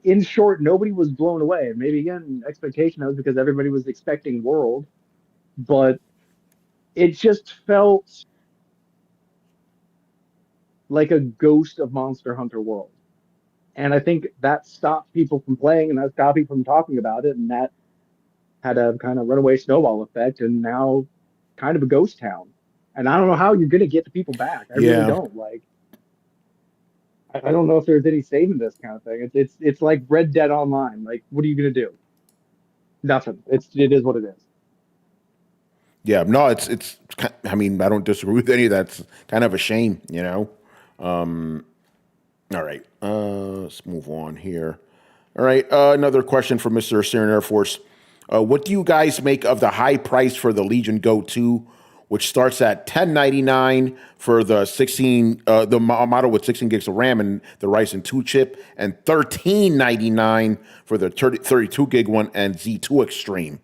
In short, nobody was blown away. And maybe again, expectation that was because everybody was expecting World, but it just felt like a ghost of Monster Hunter World. And I think that stopped people from playing and that stopped people from talking about it. And that had a kind of runaway snowball effect. And now kind of a ghost town. And I don't know how you're going to get the people back. I really Yeah. don't. Like, I don't know if there's any saving this kind of thing. It's like Red Dead Online. Like, what are you going to do? Nothing. It is what it is. Yeah, no, it's. I mean, I don't disagree with any of that. It's kind of a shame, you know. All right, let's move on here. All right, another question from Mr. Syrian Air Force. What do you guys make of the high price for the Legion Go 2, which starts at $10.99 for the 16, the model with 16 gigs of RAM and the Ryzen 2 chip, and $13.99 for the 32 gig one and Z2 Extreme?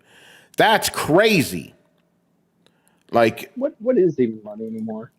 That's crazy. Like, what is even money anymore?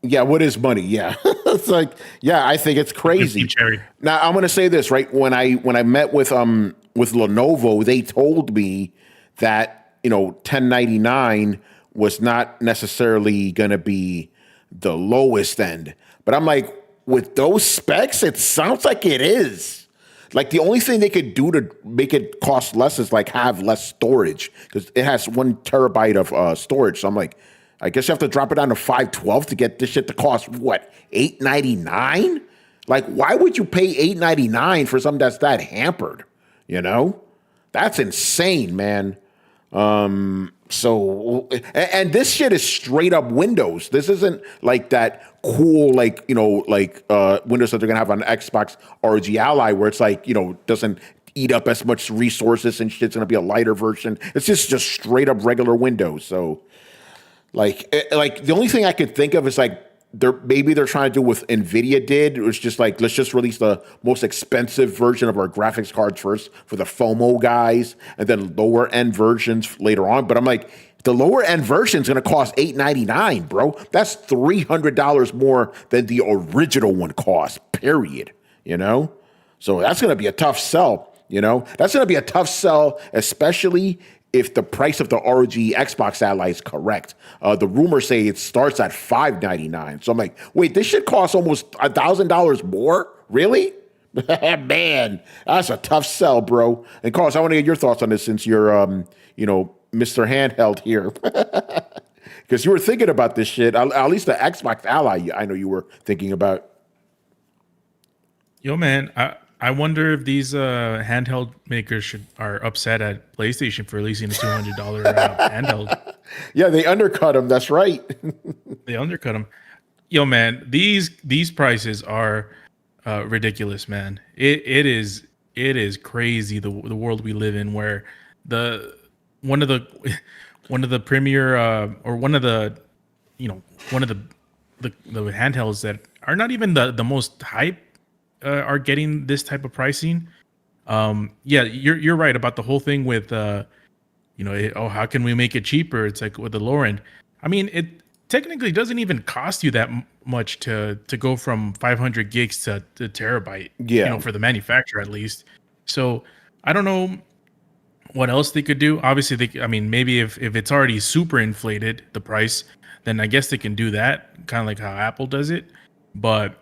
yeah, what is money? Yeah. It's like, yeah, I think it's crazy. Cherry. Now I'm gonna say this, right? When I met with Lenovo, they told me that, you know, 1099 was not necessarily gonna be the lowest end. But I'm like, with those specs, it sounds like it is. Like the only thing they could do to make it cost less is like have less storage because it has 1 terabyte of storage. So I'm like, I guess you have to drop it down to 512 to get this shit to cost what, $8.99? Like, why would you pay $8.99 for something that's that hampered? You know, that's insane, man. So, and this shit is straight up Windows. This isn't like that cool, like, you know, like Windows that they're gonna have on Xbox ROG Ally, where it's like, you know, doesn't eat up as much resources and shit's gonna be a lighter version. It's just straight up regular Windows. So, like the only thing I could think of is like they're trying to do what NVIDIA did. It was just like, let's just release the most expensive version of our graphics cards first for the FOMO guys, and then lower end versions later on. But I'm like, the lower end version is going to cost $8.99, bro. That's $300 more than the original one cost. Period. You know, so that's going to be a tough sell. You know, that's going to be a tough sell, especially if the price of the ROG Xbox Ally is correct. The rumors say it starts at $599. So I'm like, wait, this shit costs almost $1,000 more? Really? Man, that's a tough sell, bro. And Carlos, I want to get your thoughts on this since you're, you know, Mr. Handheld here. Because you were thinking about this shit. At least the Xbox Ally, I know you were thinking about. Yo, man, I wonder if these handheld makers are upset at PlayStation for releasing a $200 handheld. Yeah, they undercut them. That's right. They undercut them. Yo, man, these prices are ridiculous, man. It is crazy the world we live in where the one of the one of the premier or one of the one of the handhelds that are not even the most hype are getting this type of pricing. Yeah, you're right about the whole thing with how can we make it cheaper? It's like with the lower end. I mean, it technically doesn't even cost you that much to go from 500 gigs to terabyte. Yeah. For the manufacturer at least. So I don't know what else they could do. Obviously, maybe if it's already super inflated the price, then I guess they can do that, kind of like how Apple does it. But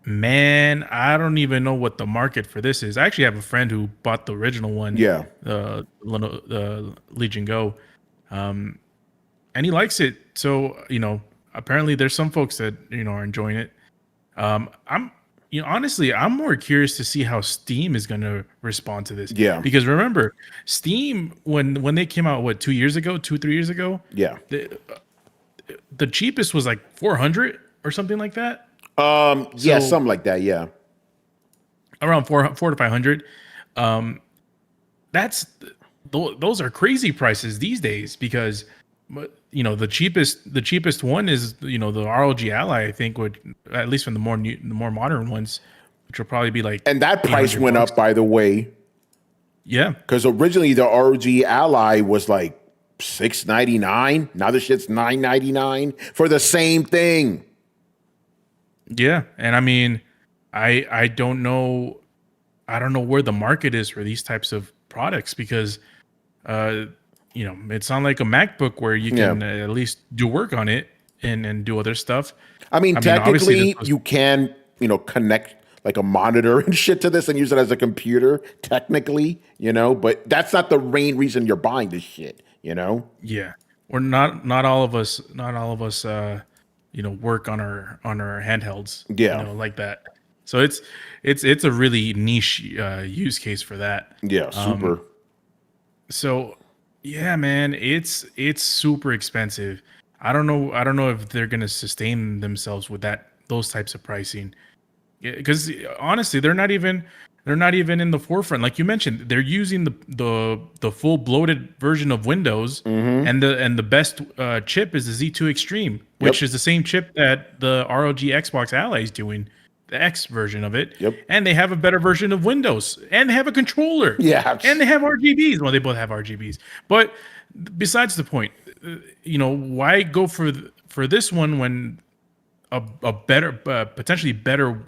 man, I don't even know what the market for this is. I actually have a friend who bought the original one. Yeah. The Legion Go. And he likes it. So, apparently there's some folks that, are enjoying it. Honestly, I'm more curious to see how Steam is going to respond to this. Yeah. Because remember, Steam, when they came out, 3 years ago? Yeah. The cheapest was like 400 or something like that. Yeah, something like that. Yeah. Around 400 to 500. Those are crazy prices these days because the cheapest one is the ROG Ally, I think, would, at least from the more modern ones, which will probably be like, and that price went up, by the way. Yeah, because originally the ROG Ally was like $699. Now the shit's $999 for the same thing. Yeah, and I mean, I don't know where the market is for these types of products because it's not like a MacBook where you can at least do work on it and do other stuff. I mean technically you can, connect like a monitor and shit to this and use it as a computer, technically, but that's not the main reason you're buying this shit, Yeah. Or not all of us work on our handhelds, like that. So it's a really niche use case for that. Yeah, super. So yeah, man, it's super expensive. I don't know if they're gonna sustain themselves with those types of pricing, because honestly, they're not even in the forefront. Like you mentioned, they're using the full bloated version of Windows, and the best chip is the Z2 Extreme, which is the same chip that the ROG Xbox Ally is doing, the X version of it. Yep. And they have a better version of Windows, and they have a controller. Yeah. And they have RGBs. Well, they both have RGBs. But besides the point, why go for this one when a better, potentially better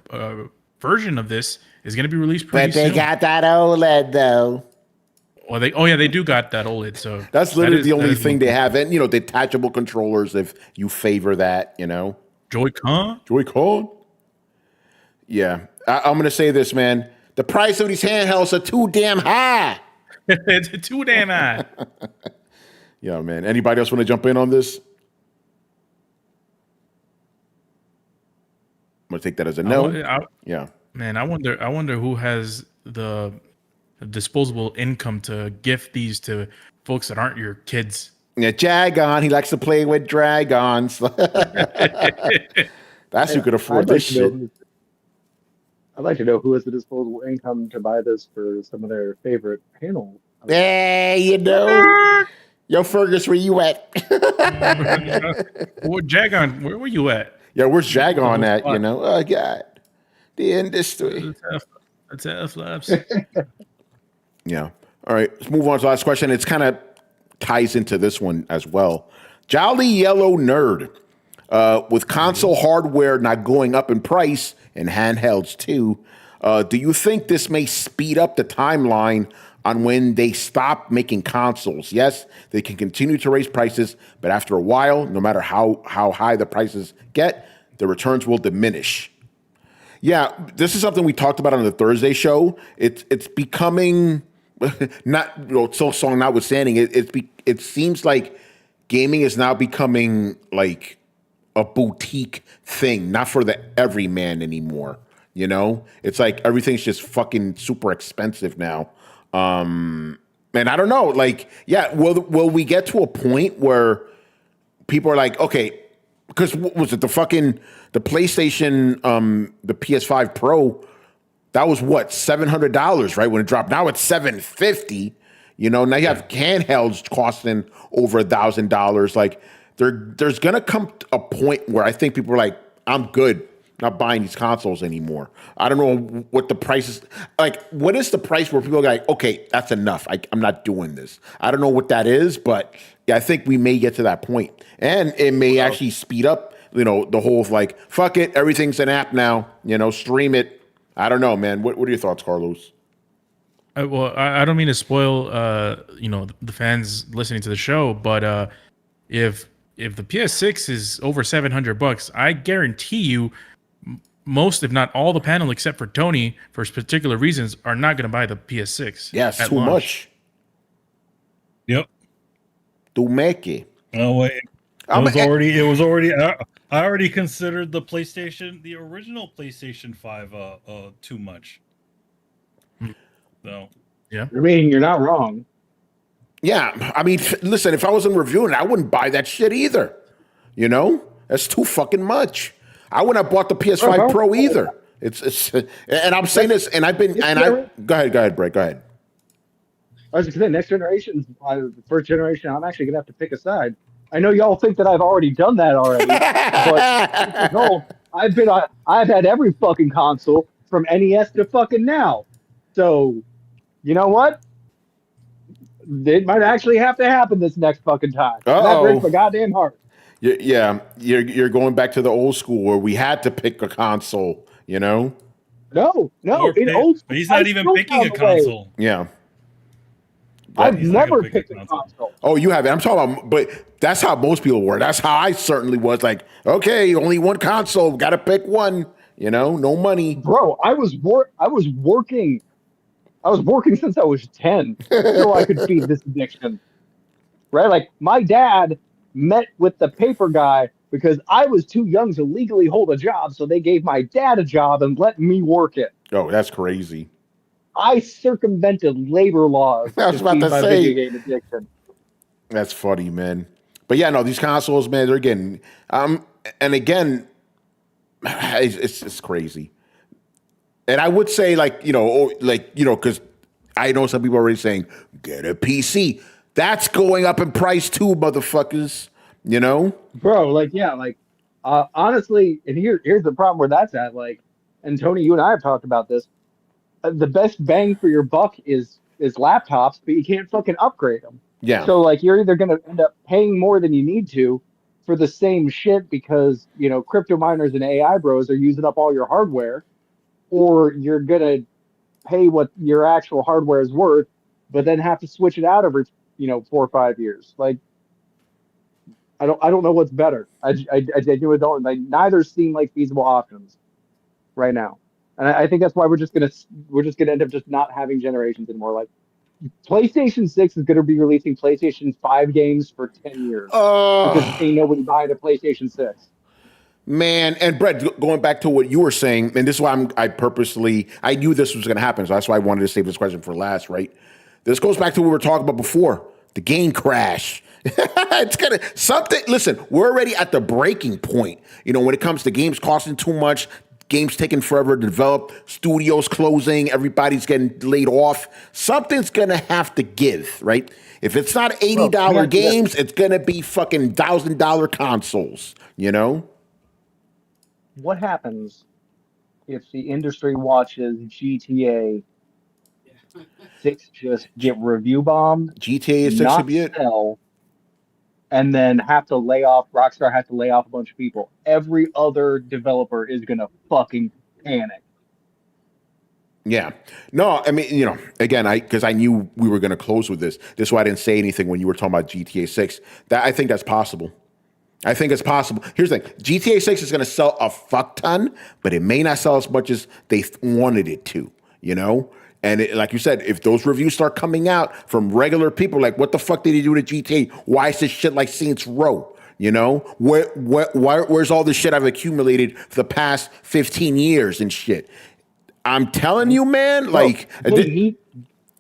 version of this is going to be released pretty soon? But they got that OLED though. Well, they do got that OLED. So that's literally the only thing they have. And detachable controllers if you favor that. Joy-Con. Yeah, I'm gonna say this, man. The price of these handhelds are too damn high. It's too damn high. Yeah, man. Anybody else want to jump in on this? I'm gonna take that as a no. Yeah, man. I wonder who has the disposable income to gift these to folks that aren't your kids. Yeah, Dragon. He likes to play with dragons. That's who could afford this shit. I'd like to know who has the disposable income to buy this for some of their favorite panels. Hey, yo, Fergus, where you at? Jagon, where were you at? Yeah, where's Jagon at? Oh God, the industry. That's F Labs. Yeah. All right, let's move on to the last question. It's kind of ties into this one as well. Jolly Yellow Nerd. With console hardware not going up in price and handhelds too, do you think this may speed up the timeline on when they stop making consoles? Yes, they can continue to raise prices, but after a while, no matter how high the prices get, the returns will diminish. Yeah, this is something we talked about on the Thursday show. It's becoming not Silksong notwithstanding. It seems like gaming is now becoming like a boutique thing, not for the everyman anymore. It's like everything's just fucking super expensive now. And I don't know, like, yeah, will we get to a point where people are like, okay, because what was it, the PlayStation, the PS5 Pro, that was what, $700, right? When it dropped, now it's $750. Now you have handhelds costing over $1,000. Like there's gonna come a point where I think people are like, I'm good, not buying these consoles anymore. I don't know what the price is. Like, what is the price where people are like, okay, that's enough. I'm not doing this. I don't know what that is, but yeah, I think we may get to that point. And it may actually speed up, the whole like, fuck it, everything's an app now, stream it. I don't know, man. What are your thoughts, Carlos? Well, I don't mean to spoil, the fans listening to the show, but if the PS6 is over $700, I guarantee you, most, if not all, the panel except for Tony, for particular reasons, are not going to buy the PS6. Yeah, it's too much. Yep. To make it. Oh wait, it was already. I already considered the original PlayStation 5, too much. So yeah, I mean, you're not wrong. Yeah, I mean, listen, if I wasn't reviewing it, I wouldn't buy that shit either. That's too fucking much. I wouldn't have bought the PS5 Pro either. It's and I'm saying this, and go ahead, Brett, go ahead. I was just saying, next generation, the first generation, I'm actually gonna have to pick a side. I know y'all think that I've already done that already, but no, I've had every fucking console from NES to fucking now. So, you know what? It might actually have to happen this next fucking time. That breaks my goddamn heart. Yeah, you're going back to the old school where we had to pick a console. No, in old school, he's not even picking a console. Yeah. I've never picked a console. Oh, you haven't. I'm talking about, but that's how most people were. That's how I certainly was. Like, okay, only one console, got to pick one. No money. Bro, I was working since I was 10 so I could feed this addiction. Right? Like, my dad met with the paper guy because I was too young to legally hold a job, so they gave my dad a job and let me work it. Oh, that's crazy. I circumvented labor laws I was about to my say, video game addiction. That's funny, man. But yeah, no, these consoles, man, they're getting and again, it's crazy. And I would say, because I know some people are already saying, get a PC. That's going up in price too, motherfuckers. Bro, honestly, and here's the problem where that's at. Like, and Tony, you and I have talked about this. The best bang for your buck is laptops, but you can't fucking upgrade them. Yeah. So like, you're either gonna end up paying more than you need to for the same shit because crypto miners and AI bros are using up all your hardware, or you're gonna pay what your actual hardware is worth, but then have to switch it out every 4 or 5 years. Like, I don't know what's better. I genuinely don't. Like, neither seem like feasible options right now, and I think that's why we're just gonna end up just not having generations anymore. Like, PlayStation 6 is gonna be releasing PlayStation 5 games for 10 years because ain't nobody buying a PlayStation 6. Man, and Brett, going back to what you were saying, and this is why I knew this was going to happen, so that's why I wanted to save this question for last, right? This goes back to what we were talking about before, the game crash. It's gonna something. Listen, we're already at the breaking point. When it comes to games costing too much, games taking forever to develop, studios closing, everybody's getting laid off. Something's gonna have to give, right? If it's not $80 games, it's gonna be fucking $1,000 consoles. What happens if the industry watches GTA 6 just get review bombed, GTA 6 not should be it. sell, and then Rockstar has to lay off a bunch of people? Every other developer is gonna fucking panic. Yeah. No, I mean, again, because I knew we were going to close with this. This is why I didn't say anything when you were talking about GTA 6. I think that's possible. I think it's possible. Here's the thing. GTA 6 is going to sell a fuck ton, but it may not sell as much as they wanted it to, And like you said, if those reviews start coming out from regular people, like, what the fuck did he do to GTA? Why is this shit like Saints Row? Where's all this shit I've accumulated for the past 15 years and shit? I'm telling you, man,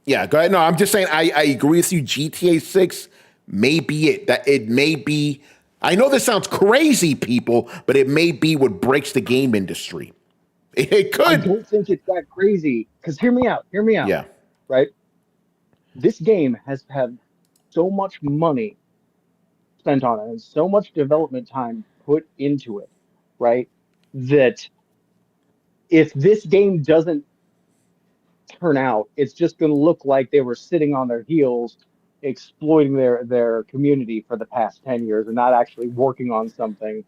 yeah, go ahead. No, I'm just saying I agree with you. GTA 6 may be it. That it may be. I know this sounds crazy, people, but it may be what breaks the game industry. It could. I don't think it's that crazy. Because hear me out. Yeah. Right? this game has had so much money spent on it and so much development time put into it, right? That if this game doesn't turn out, it's just going to look like they were sitting on their heels exploiting their community for the past 10 years and not actually working on something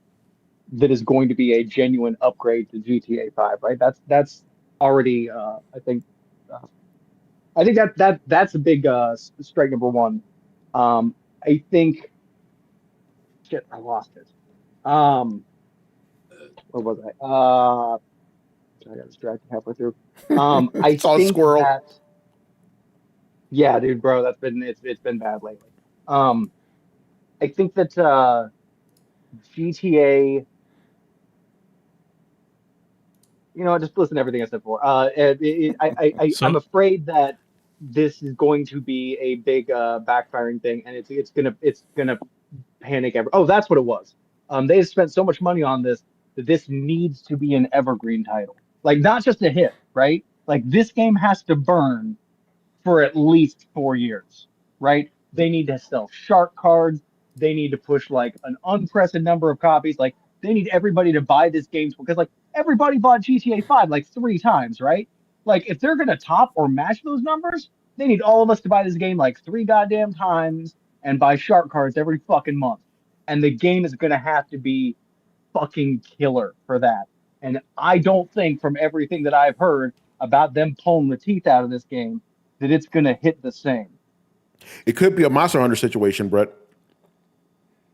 that is going to be a genuine upgrade to GTA 5, right? That's already I think that's a big strike number one. I think shit, I lost it. Where was I? I got distracted halfway through. I It's all think squirrel. that yeah, dude, bro, it's been bad lately. I think that GTA, just listen to everything I said before. I'm So afraid that this is going to be a big backfiring thing, and it's gonna panic every. Oh, that's what it was. They spent so much money on this that this needs to be an evergreen title, like not just a hit, right? Like this game has to burn for at least 4 years, right? They need to sell shark cards. They need to push like an unprecedented number of copies. Like they need everybody to buy this game because like everybody bought GTA 5 like 3 times, right? Like if they're gonna top or match those numbers, they need all of us to buy this game like 3 goddamn times and buy shark cards every fucking month. And the game is gonna have to be fucking killer for that. And I don't think from everything that I've heard about them pulling the teeth out of this game that it's going to hit the same. It could be a Monster Hunter situation, Brett.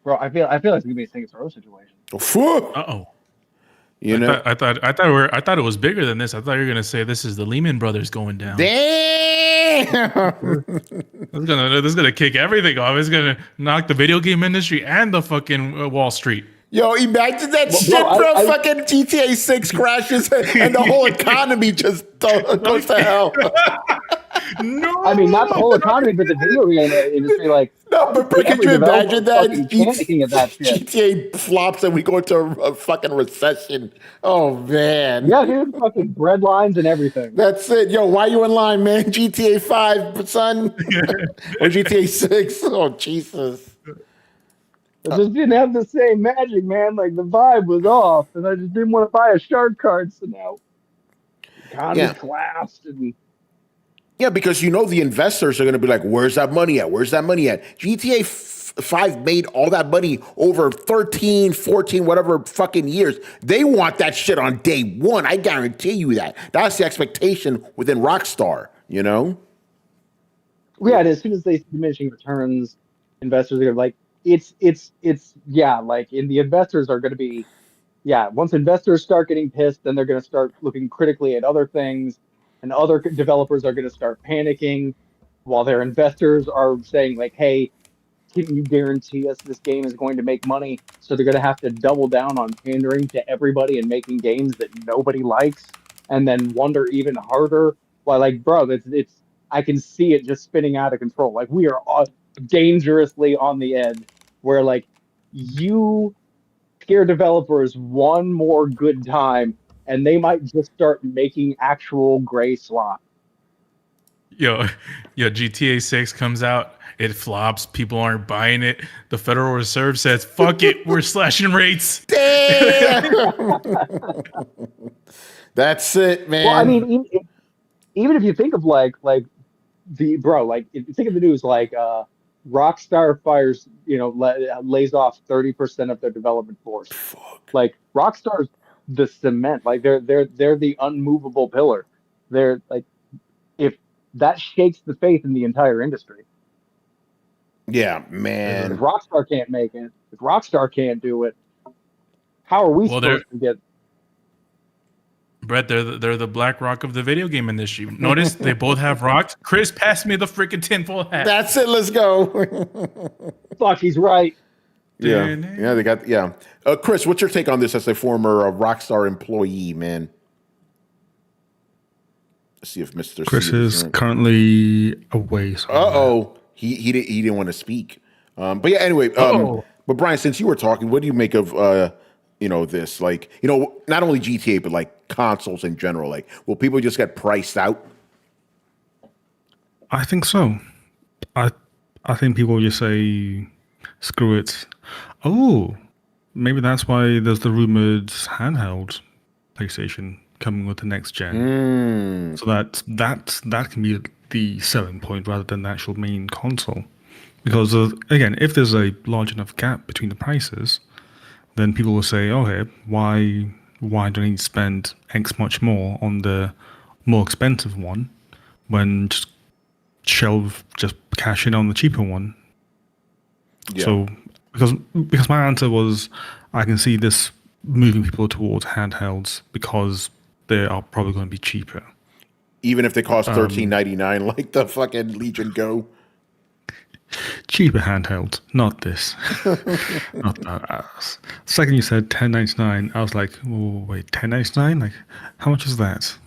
Bro, I feel like it's going to be a Saints Row situation. uh-oh. You know, I thought it was bigger than this. I thought you were gonna say this is the Lehman Brothers going down. damn. This is gonna kick everything off. It's gonna knock the video game industry and the fucking Wall Street. Yo, imagine that Well, shit, bro, bro. I- Fucking GTA 6 crashes and the whole economy just goes to hell. No, I mean, not the whole economy, but the video game industry. Like, No, but could every you developer imagine that? fucking panicking at that shit. GTA flops and we go into a fucking recession. Oh, man. Yeah, dude, fucking bread lines and everything. That's it. Yo, why you in line, man? GTA 5, son? Or GTA 6? Oh, Jesus. It just didn't have the same magic, man. Like the vibe was off, and I just didn't want to buy a shark card. So now, the economy collapsed, and Yeah, because the investors are going to be like, where's that money at? Where's that money at? GTA 5 made all that money over 13, 14, whatever fucking years. They want that shit on day one. I guarantee you that. That's the expectation within Rockstar, yeah, and as soon as they see diminishing returns, investors are like, it's like, and the investors are going to be, once investors start getting pissed, then they're going to start looking critically at other things, and other developers are going to start panicking while their investors are saying like, hey, can you guarantee us this game is going to make money? So they're going to have to double down on pandering to everybody and making games that nobody likes, and then wonder even harder. Well, like, bro, it's I can see it just spinning out of control. Like we are dangerously on the edge, where like you scare developers one more good time, and they might just start making actual gray slop. Yo, GTA 6 comes out, it flops, people aren't buying it. The Federal Reserve says, fuck it, we're slashing rates. Damn. That's it, man. Well, I mean, even if you think of like if you think of the news, like Rockstar fires, lays off 30% of their development force. Fuck. Like Rockstar's the cement, like they're the unmovable pillar. They're like, if that shakes the faith in the entire industry. Yeah, man. If Rockstar can't make it, if Rockstar can't do it, how are we supposed to get? Brett, they're the BlackRock of the video game industry. Notice they both have rocks. Chris, pass me the freaking tinfoil hat. That's it. Let's go. Fuck, he's right. Yeah, they got Chris, what's your take on this as a former Rockstar employee, man? Let's see if Mr. Chris C is currently away. So he didn't want to speak. But yeah, anyway. But Brian, since you were talking, what do you make of this? Like, not only GTA but like consoles in general. Like, will people just get priced out? I think so. I think people just say, screw it. Oh, maybe that's why there's the rumored handheld PlayStation coming with the next gen. So that can be the selling point rather than the actual main console. Because again, if there's a large enough gap between the prices, then people will say, okay, why do I need to spend X much more on the more expensive one when just cash in on the cheaper one? Yeah. So because my answer was, I can see this moving people towards handhelds because they are probably going to be cheaper. Even if they cost $13.99, like the fucking Legion Go. Cheaper handheld, not this. Not that. Second you said $10.99, I was like, oh, wait, $10.99? Like, how much is that?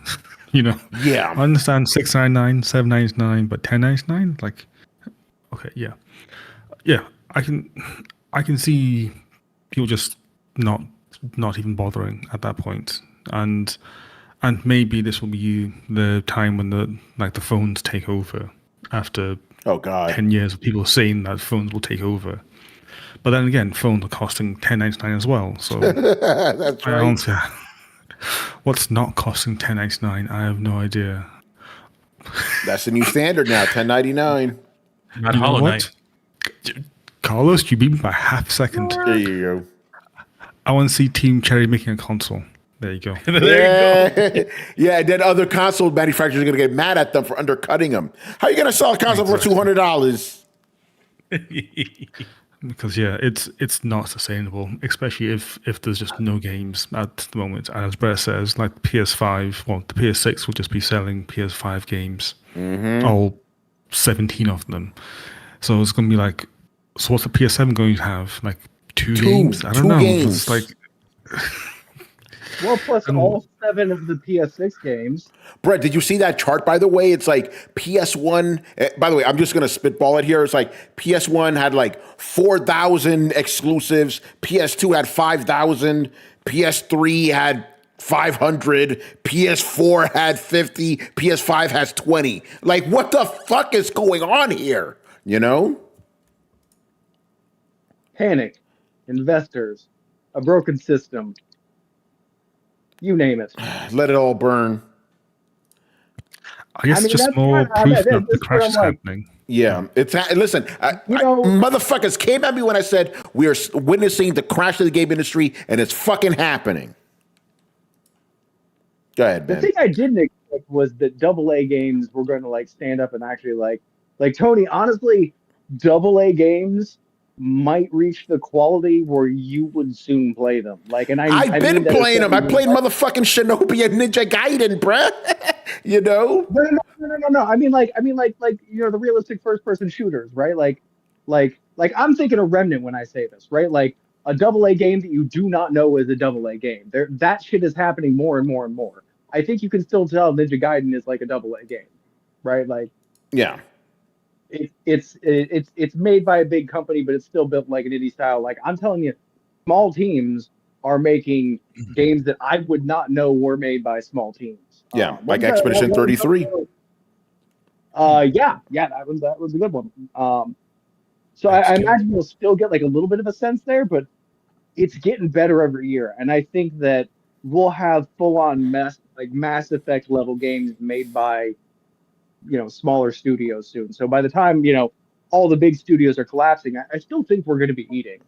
Yeah. I understand $6.99, $7.99, but $10.99? Like, okay, yeah. Yeah, I can see people just not even bothering at that point. And maybe this will be the time when the phones take over after Oh God. 10 years of people saying that phones will take over. But then again, phones are costing $10.99 as well. So That's I right. answer, what's not costing $10.99? I have no idea. That's the new standard now, $10.99. Not You know Hollow what? Knight. Carlos, you beat me by half a second. There you go. I want to see Team Cherry making a console. There you go. There you go. Yeah, then other console manufacturers are going to get mad at them for undercutting them. How are you going to sell a console for $200? Because it's not sustainable, especially if there's just no games at the moment. And as Brett says, like PS5, well, the PS6 will just be selling PS5 games, all 17 of them. So it's going to be like, so what's the PS7 going to have? Like two games? I don't know. Games. It's like, Well, plus all 7 of the PS6 games. Brett, did you see that chart, by the way? It's like PS1. By the way, I'm just going to spitball it here. It's like PS1 had like 4,000 exclusives. PS2 had 5,000. PS3 had 500. PS4 had 50. PS5 has 20. Like, what the fuck is going on here? You know? Panic, investors, a broken system. You name it. Let it all burn. I guess it's just more proof that the crash is happening. Yeah, listen. Motherfuckers came at me when I said we are witnessing the crash of the game industry, and it's fucking happening. Go ahead, man. The thing I didn't expect was that AA games were going to like stand up and actually like Tony. Honestly, AA games might reach the quality where you would soon play them. Like, and I've been playing them. I played motherfucking Shinobi and Ninja Gaiden, bruh. You know? No. I mean, like the realistic first-person shooters, right? Like I'm thinking of Remnant when I say this, right? Like a AA game that you do not know is a AA game. That shit is happening more and more and more. I think you can still tell Ninja Gaiden is like a AA game, right? Like, yeah. It's made by a big company, but it's still built like an indie style. Like I'm telling you, small teams are making games that I would not know were made by small teams. Yeah, like Expedition 33. Yeah, that was a good one. So I imagine you'll still get like a little bit of a sense there, but it's getting better every year, and I think that we'll have full-on Mass Effect level games made by smaller studios soon. So by the time all the big studios are collapsing, I still think we're going to be eating.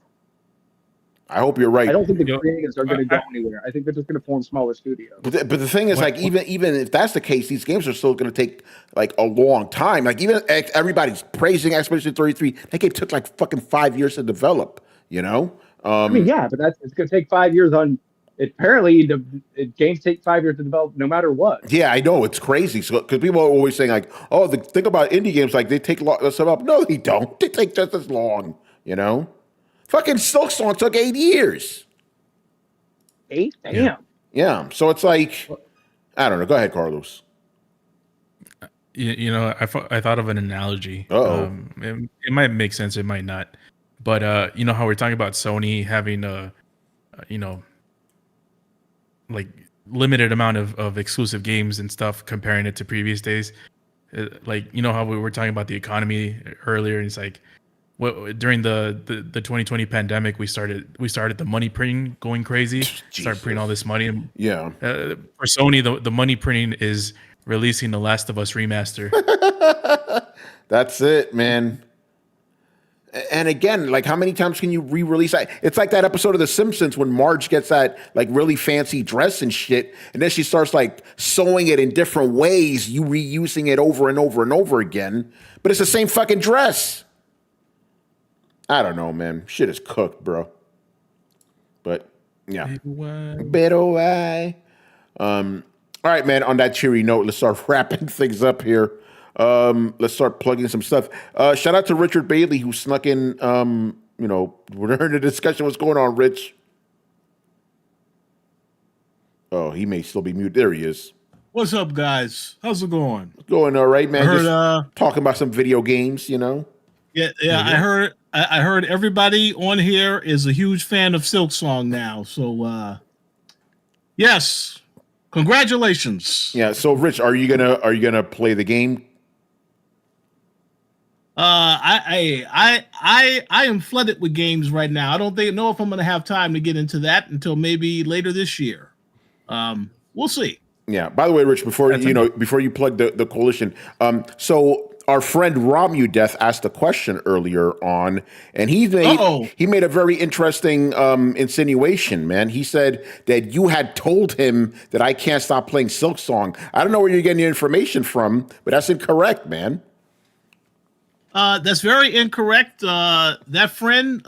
I hope you're right. I don't think the creatives are going to go anywhere. I think they're just going to form smaller studios. But the thing is, like, even if that's the case, these games are still going to take like a long time. Like, even everybody's praising Expedition 33. That game took like fucking 5 years to develop. You know? I mean, yeah, but it's going to take 5 years on. Apparently, games take 5 years to develop, no matter what. Yeah, I know, it's crazy. So because people are always saying like, "Oh, the thing about indie games, like they take a lot of stuff up." No, they don't. They take just as long. You know, fucking Silksong took 8 years. 8? Damn. Yeah. So it's like, I don't know. Go ahead, Carlos. I thought of an analogy. Uh-oh. It might make sense. It might not. But how we're talking about Sony having like limited amount of exclusive games and stuff, comparing it to previous days. Like, you know how we were talking about the economy earlier, and it's like, during the 2020 pandemic, we started the money printing going crazy. Started printing all this money. And, Yeah. for Sony, the money printing is releasing The Last of Us remaster. That's it, man. And again, like, how many times can you re-release that? It's like that episode of The Simpsons when Marge gets that like really fancy dress and shit, and then she starts like sewing it in different ways, you reusing it over and over and over again, but it's the same fucking dress. I don't know, man. Shit is cooked, bro. But yeah, better why. All right, man. On that cheery note, let's start wrapping things up here. Let's start plugging some stuff. Shout out to Richard Bailey who snuck in. We're hearing the discussion. What's going on, Rich? Oh, he may still be mute. There he is. What's up, guys? How's it going? Going all right, man. I heard, just talking about some video games, Yeah. I heard everybody on here is a huge fan of Silksong now. So, yes, congratulations. Yeah. So, Rich, are you gonna play the game? I am flooded with games right now. I don't know if I'm gonna have time to get into that until maybe later this year. We'll see. Yeah. By the way, Rich, before you plug the coalition, so our friend Romudeth asked a question earlier on, and he made a very interesting insinuation, man. He said that you had told him that I can't stop playing Silksong. I don't know where you're getting your information from, but that's incorrect, man. That's very incorrect. That friend,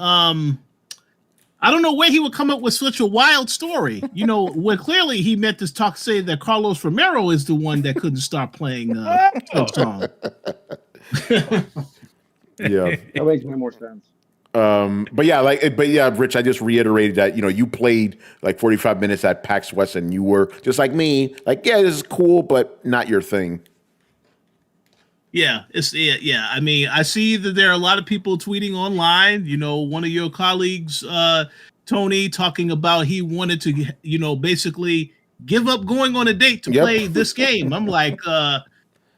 I don't know where he would come up with such a wild story. When clearly he meant to say that Carlos Romero is the one that couldn't stop playing Silksong. Yeah, that makes way more sense. But yeah, Rich, I just reiterated that you played like 45 minutes at PAX West, and you were just like me, like, yeah, this is cool, but not your thing. Yeah, yeah. I mean, I see that there are a lot of people tweeting online. One of your colleagues, Tony, talking about he wanted to, basically give up going on a date to play this game. I'm like,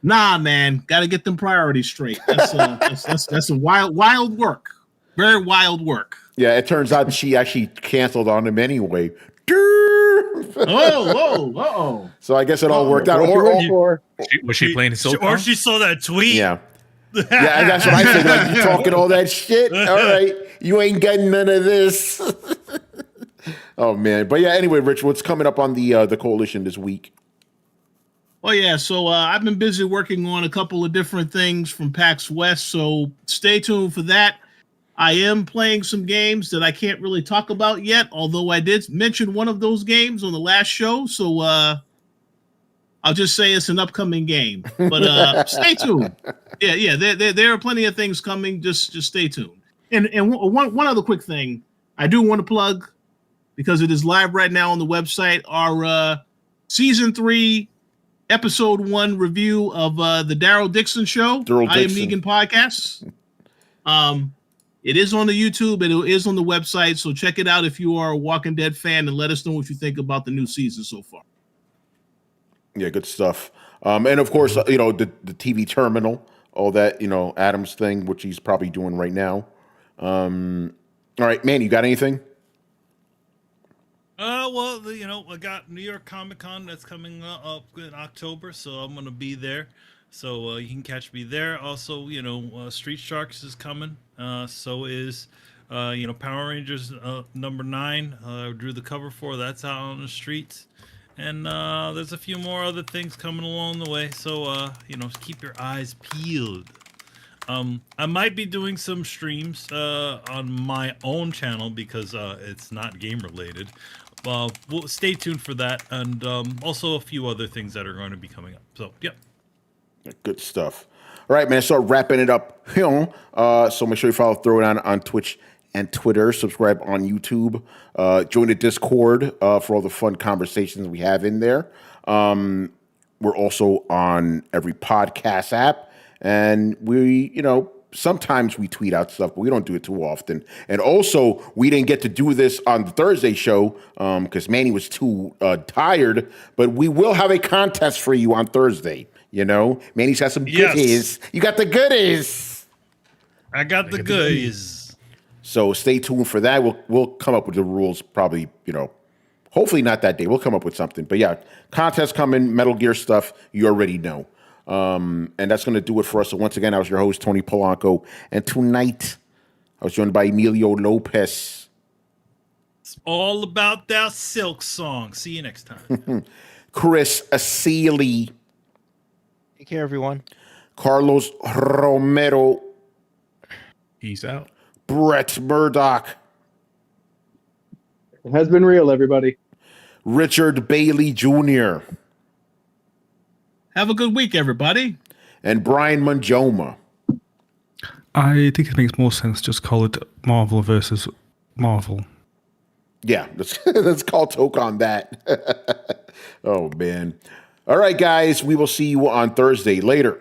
nah, man, got to get them priorities straight. That's a wild work, very wild work. Yeah, it turns out she actually canceled on him anyway. Oh. So I guess it all worked out. Was she playing Silksong? Or she saw that tweet. Yeah. Yeah, that's what I think. Like, you talking all that shit? All right. You ain't getting none of this. Oh, man. But yeah, anyway, Rich, what's coming up on the coalition this week? Oh, yeah. So I've been busy working on a couple of different things from PAX West. So stay tuned for that. I am playing some games that I can't really talk about yet, although I did mention one of those games on the last show. So I'll just say it's an upcoming game. But stay tuned. Yeah. There are plenty of things coming. Just stay tuned. And one other quick thing I do want to plug, because it is live right now on the website, our Season 3, Episode 1 review of the Daryl Dixon Show. I Am Negan podcast. It is on the YouTube and it is on the website, so check it out if you are a Walking Dead fan and let us know what you think about the new season so far. Yeah, good stuff. And of course, the TV terminal, all that, Adam's thing, which he's probably doing right now. All right, man, you got anything? Well, I got New York Comic Con that's coming up in October, so I'm gonna be there. So you can catch me there. Also, Street Sharks is coming. So is, Power Rangers number 9. I drew the cover for. That's out on the streets. And there's a few more other things coming along the way. So, keep your eyes peeled. I might be doing some streams on my own channel because it's not game related. We'll stay tuned for that. And also a few other things that are going to be coming up. So, yep. Good stuff. All right, man. So wrapping it up. So make sure you follow Throwdown on Twitch and Twitter. Subscribe on YouTube. Join the Discord for all the fun conversations we have in there. We're also on every podcast app, and we, sometimes we tweet out stuff, but we don't do it too often. And also, we didn't get to do this on the Thursday show because Manny was too tired. But we will have a contest for you on Thursday. You know, Manny's got some Yes. goodies. You got the goodies. I got the goodies. So stay tuned for that. We'll come up with the rules probably, hopefully not that day. We'll come up with something. But yeah, contest coming, Metal Gear stuff, you already know. And that's going to do it for us. So once again, I was your host, Tony Polanco. And tonight, I was joined by Emilio Lopez. It's all about that Silksong. See you next time. Chris Asili. Take care, everyone. Carlos Romero. Peace out. Brett Murdoch. It has been real, everybody. Richard Bailey Jr. Have a good week, everybody. And Brian Manjoma. I think it makes more sense just call it Marvel versus Marvel. Yeah, let's call Tokon that. Oh, man. All right, guys. We will see you on Thursday. Later.